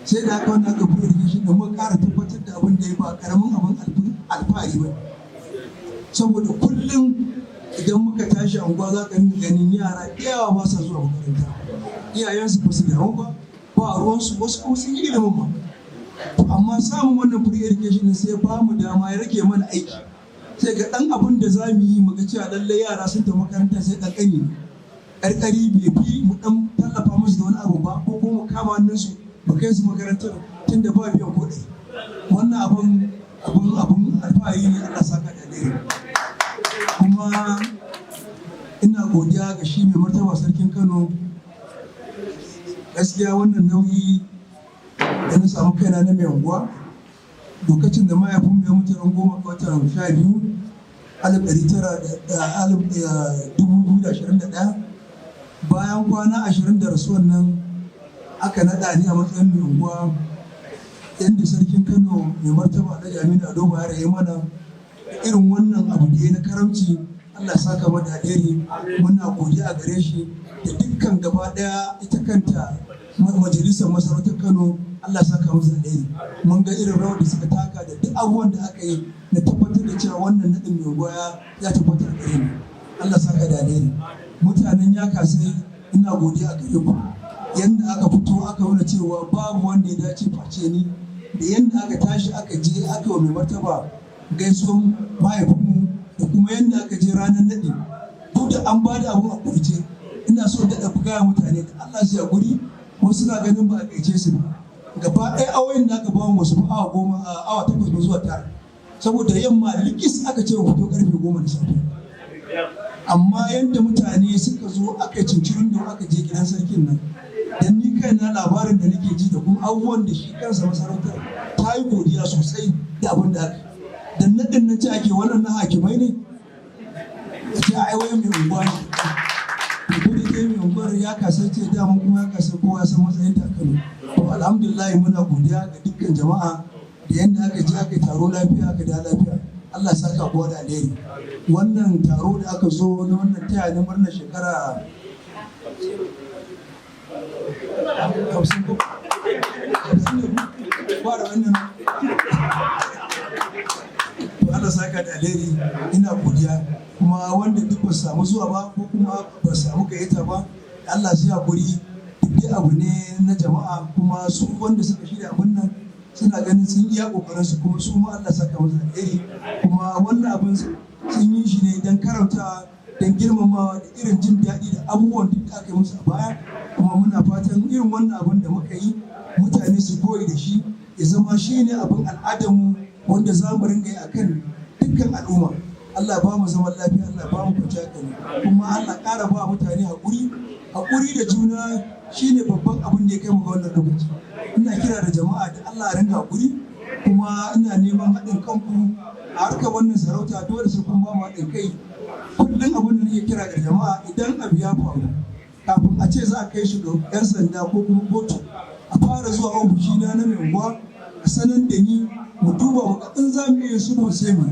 [SPEAKER 13] sai da aka wani aka free education da muka ƙara tabbatar da abin da ya ba ƙaramin abin alfahari ba, saboda kullum idan muka tashi anguwa za ka ganin yara da yawa ba sa zuwa makaranta, iyayensu ba su damu ba ruwansu, wasu kuma sun yi ilimin ba, amma samun wannan free education sai ba mu dama ya rage mana aiki, sai ga ɗan abin da za mu yi muga cewa lallai yara sun tafi makaranta sai ƙanƙani ƙarƙari bai fi mu ɗan tallafa musu da wani abu ba, ko kuma mu kama hannunsu mu kai su makarantar tun da ba biyan kuɗi. Wannan abin alfahari ne, Allah saka da alheri. Kuma ina godiya ga shi mai martaba sarkin Kano, gaskiya wannan nauyi da na samu kaina na Maiunguwar lokacin da mahaifin ya mutu ran 10 ga watan 2021, bayan kwana 20 da rasuwan nan aka naɗa ni a matsayin Maiunguwa, yadda sarkin Kano mai martaba Alhaji Aminu Ado Bayero ya mana irin wannan abu da ya na karamci, Allah saka mata alheri, muna godiya a gare shi da dukkan gaba daya ita kanta majalisar masarautar Kano, Allah saka musu alheri. Mun ga irin rawar da suka taka da duk abubuwan da aka yi na tabbatar da cewa wannan naɗin Maiunguwa ya tabbatar da gare ni, Allah saka da alheri. Mutanen Yakasai ina godiya a gare ku, yanda aka fito aka nuna cewa babu wanda ya dace face ni, da yanda aka tashi aka je aka wa mai martaba gaisuwan mahaifinmu, da kuma yadda aka je ranar naɗi, duk da an bada abun a kurce, ina so da buga mutane da Allah su ya guri, wasu na ganin ba a kaice su ba, gaba ɗaya awoyin da aka ba mu wasu awa 8 ba zuwa 9, saboda yamma likis aka ce mu fito karfe 10 da safe. Amma yadda mutane suka zo aka yi cincirin da aka je gidan sarkin nan, dan ni kaina labarin da nake ji da kuma abubuwan da shi kansa masarautar ta yi godiya sosai da abin da aka yi. Dan naɗin na ce ake wannan na hakimai ne, ce ai wai mai unguwa ne, da duk da mai unguwar ya kasance daman kuma ya kasance kowa ya san matsayin takalo. To alhamdulillah muna godiya ga dukkan jama'a da yadda aka je aka taro lafiya aka da lafiya, Allah saka kowa da alheri. Wannan taro da aka zo na wannan taya na murnar shekara 50 ba da wannan Allah saka da alheri, ina godiya. Kuma wanda duk ba samu zuwa ba ko kuma ba samu gayyata ba, Allah sai hakuri, duk abu ne na jama'a, kuma su wanda suka shirya abin nan suna ganin sun iya kokarin su, kuma su ma Allah saka musu alheri. Kuma wannan abin sun yi shi ne don karanta, don girmamawa da irin jin daɗi da abubuwan duk da aka yi musu a baya. Kuma muna fatan irin wannan abin da muka yi mutane su koyi da shi, ya zama shi ne abin al'adarmu wanda za mu ringa yi a kan dukkan al'umma. Allah ba mu zaman lafiya, Allah ba mu kwanciyar hankali, kuma Allah ƙara ba mutane haƙuri da juna shine babban abin da ya kai mu ga wannan lokaci. Ina kira da jama'a da Allah a ringa haƙuri, kuma ina neman haɗin kanku a harkar wannan sarauta, dole sai kun ba mu haɗin kai. Kullum abin da nake kira da jama'a, idan abu ya faru kafin a ce za a kai shi ga 'yan sanda ko kuma kotu, a fara zuwa ofishina na Maiunguwa a sanar da ni, mu duba mu ga in za mu iya sulhu sai mu,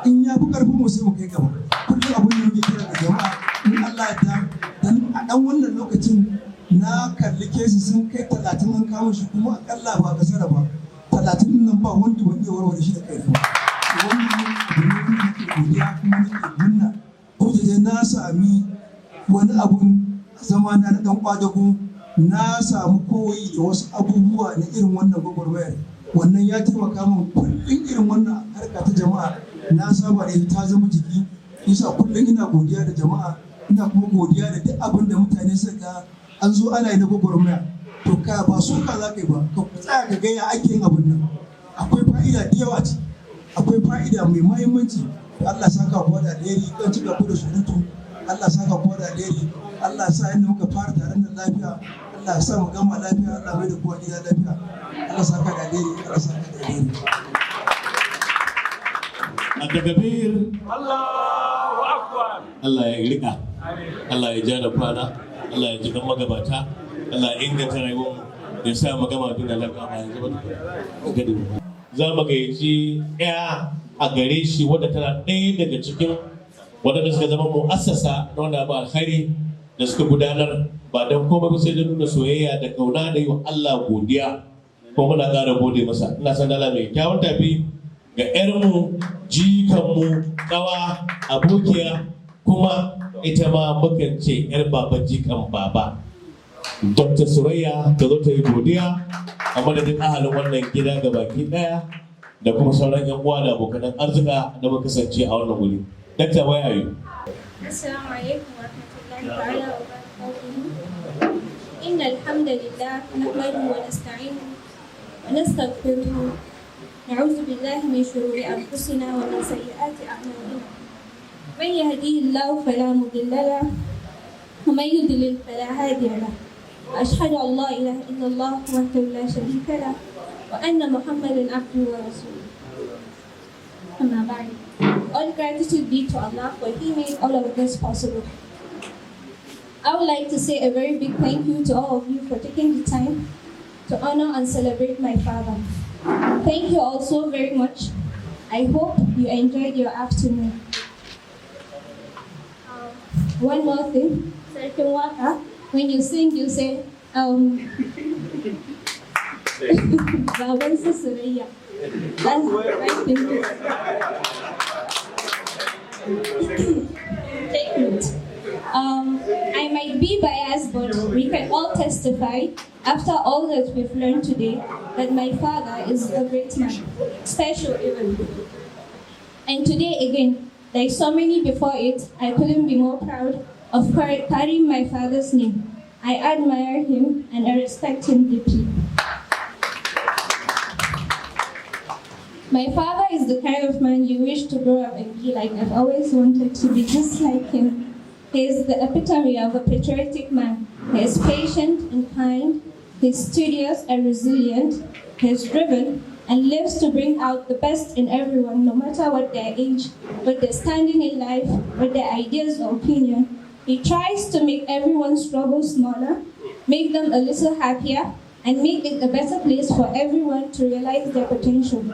[SPEAKER 13] in ya fi karfin mu sai mu kai gaba. Kullum abin da muke kira ga jama'a, in Allah ya ta dan a dan wannan lokacin na kalli kesi sun kai 30 an kawo shi, kuma akalla ba kasara ba 30 din nan ba wanda ban iya warware shi da kai ba. Wannan abin da nake godiya kuma nake munna, ko da na sami wani abun zama na dan kwadago, na samu koyi da wasu abubuwa na irin wannan gwagwarmayar. Wannan ya taimaka min kullum irin wannan harka ta jama'a na saba da ta zama jiki, yasa kullum ina godiya da jama'a, ina kuma godiya da duk abin da mutane suka an zo ana yi na gwagwarmaya. To ka ba su ka za ka yi ba, ka tsaya ka ga ya ake yin abin nan, akwai fa'ida da yawa ce, akwai fa'ida mai muhimmanci. Allah saka kuwa da alheri, kan ci gaba da surutu, Allah saka kuwa da alheri, Allah sa yadda muka fara taron da lafiya, Allah sa mu gama lafiya, Allah mai da kowa gida lafiya, Allah saka da alheri, Allah saka da alheri.
[SPEAKER 2] At-takbir. Allahu Akbar. Allah ya rika. Allah ya ja da kwana. Allah ya ji kan magabata. Allah ya inganta rayuwar ya sa magama tun da lafiya ba yanzu ba. Za mu gayyaci ɗaya a gare shi wadda tana ɗaya daga cikin waɗanda suka zama mu'assasa na wanda ba alkhairi da suka gudanar ba don komai ba sai da nuna soyayya da kauna da yi wa Allah godiya ko muna ƙara gode masa. Ina san dala mai kyawun tafi ga 'yarmu jikanmu ƙawa abokiya kuma ita ma mukan ce 'yar baba jikan baba Dr. Surayya ta zo ta yi godiya a madadin ahalin wannan gida ga baki ɗaya da kuma sauran 'yan uwa da abokan arzika da muka kasance a wannan wuri. Dr. where are you?
[SPEAKER 14] Assalamu alaikum wa rahmatullahi ta'ala wa barakatuhu. Inna alhamdulillah nahmaduhu wa nasta'inuhu wa nastaghfiruhu. Na'udhu billahi min shururi anfusina wa min sayyiati a'malina. Man yahdihillahu fala mudilla lahu wa man yudlil fala hadiya lahu. Ashhadu an la ilaha illallah wahdahu la sharika lahu wa anna Muhammadan abduhu wa rasuluhu. Amma ba'd. All gratitude be to Allah for He made all of this possible. I would like to say a very big thank you to all of you for taking the time to honor and celebrate my father. Thank you also very much. I hope you enjoyed your afternoon. One more thing, Sarkin Waka, when you sing, you say, Baban Surayya. That's the right thing to say. Take note. I might be biased, but we can all testify, after all that we've learned today, that my father is a great man, special even. And today again, like so many before it, I couldn't be more proud of carrying my father's name. I admire him and I respect him deeply. My father is the kind of man you wish to grow up and be like. I've always wanted to be just like him. He is the epitome of a patriotic man. He is patient and kind. He is studious and resilient. He is driven and lives to bring out the best in everyone, no matter what their age, what their standing in life, what their ideas or opinion. He tries to make everyone's struggle smaller, make them a little happier, and make it a better place for everyone to realize their potential.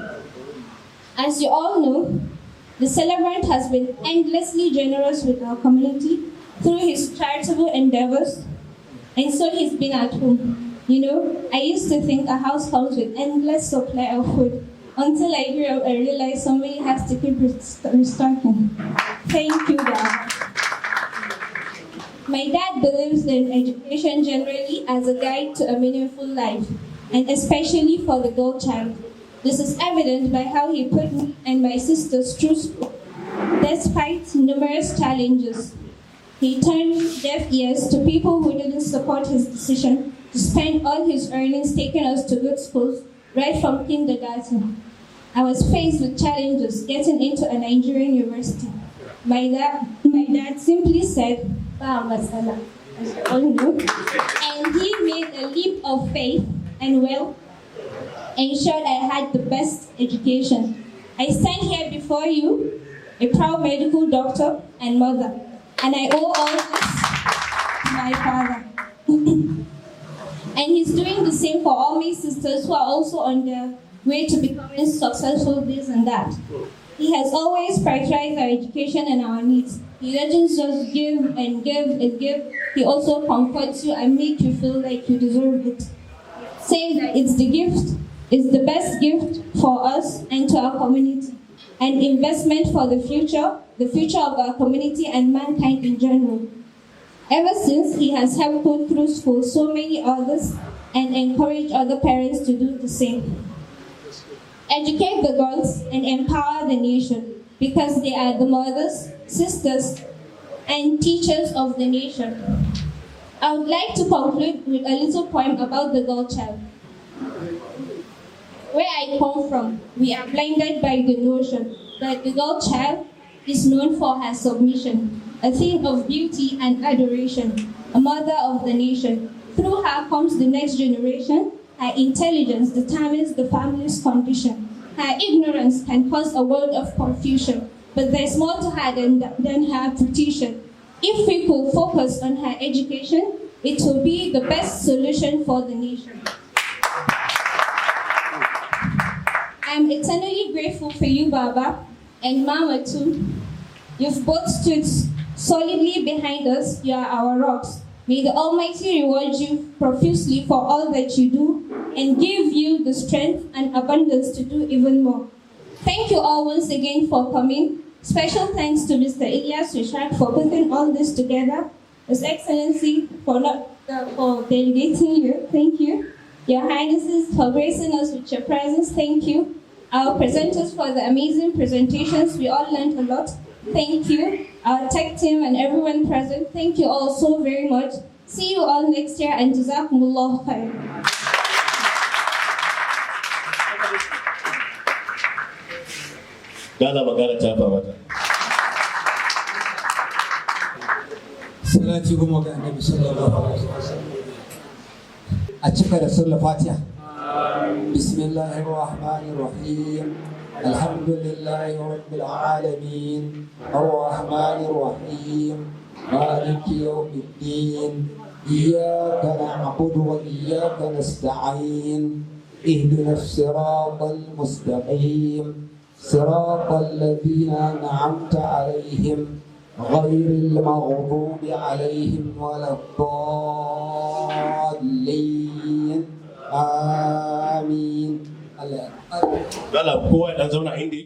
[SPEAKER 14] As you all know, the celebrant has been endlessly generous with our community through his charitable endeavors, and so he's been at home. You know, I used to think a house comes with endless supply of food until I grew up and realized somebody has to keep restocking. Thank you, God. My dad believes in education generally as a guide to a meaningful life, and especially for the girl child. This is evident by how he put me and my sisters through school, despite numerous challenges. He turned deaf ears to people who didn't support his decision to spend all his earnings taking us to good schools right from kindergarten. I was faced with challenges getting into a Nigerian university. My dad simply said, "Ba masala," as you all know, and he made a leap of faith and ensured I had the best education. I stand here before you, a proud medical doctor and mother, and I owe all this to my father. And he's doing the same for all my sisters who are also on their way to becoming successful, this and that. He has always prioritized our education and our needs. He doesn't just give and give and give. He also comforts you and makes you feel like you deserve it. Saying that it's the best gift for us and to our community, an investment for the future of our community and mankind in general. Ever since, he has helped put through school so many others and encouraged other parents to do the same. Educate the girls and empower the nation, because they are the mothers, sisters, and teachers of the nation. I would like to conclude with a little poem about the girl child. Where I come from, we are blinded by the notion that the girl child is known for her submission, a thing of beauty and adoration, a mother of the nation. Through her comes the next generation. Her intelligence determines the family's condition. Her ignorance can cause a world of confusion, but there's more to her than her petition. If we could focus on her education, it will be the best solution for the nation. I'm eternally grateful for you, Baba, and Mama too. You've both stood solidly behind us. You are our rocks. May the Almighty reward you profusely for all that you do and give you the strength and abundance to do even more. Thank you all once again for coming. Special thanks to Mr. Ilyas Rishak for putting all this together. His Excellency for delegating you. Thank you. Your Highnesses for gracing us with your presence. Thank you. Our presenters for the amazing presentations. We all learned a lot. Thank you. Our tech team and everyone present. Thank you all so very much. See you all next year and Jazakumullah khair.
[SPEAKER 2] Gala magana ta mata.
[SPEAKER 15] Salati goma ga Annabi sallallahu alaihi wasallam. A cika da sallar Fatiha. Bismillahir Rahmanir Rahim. Alhamdulillahi Rabbil Alamin. Ar-Rahmanir Rahim. Maliki Yawmiddin. Iyyaka na'budu wa iyyaka nasta'in. Ihdinas siratal mustaqim. صراط الذين أنعمت عليهم غير المغضوب عليهم ولا الضالين آمين.
[SPEAKER 2] Allah kowa dan zauna inda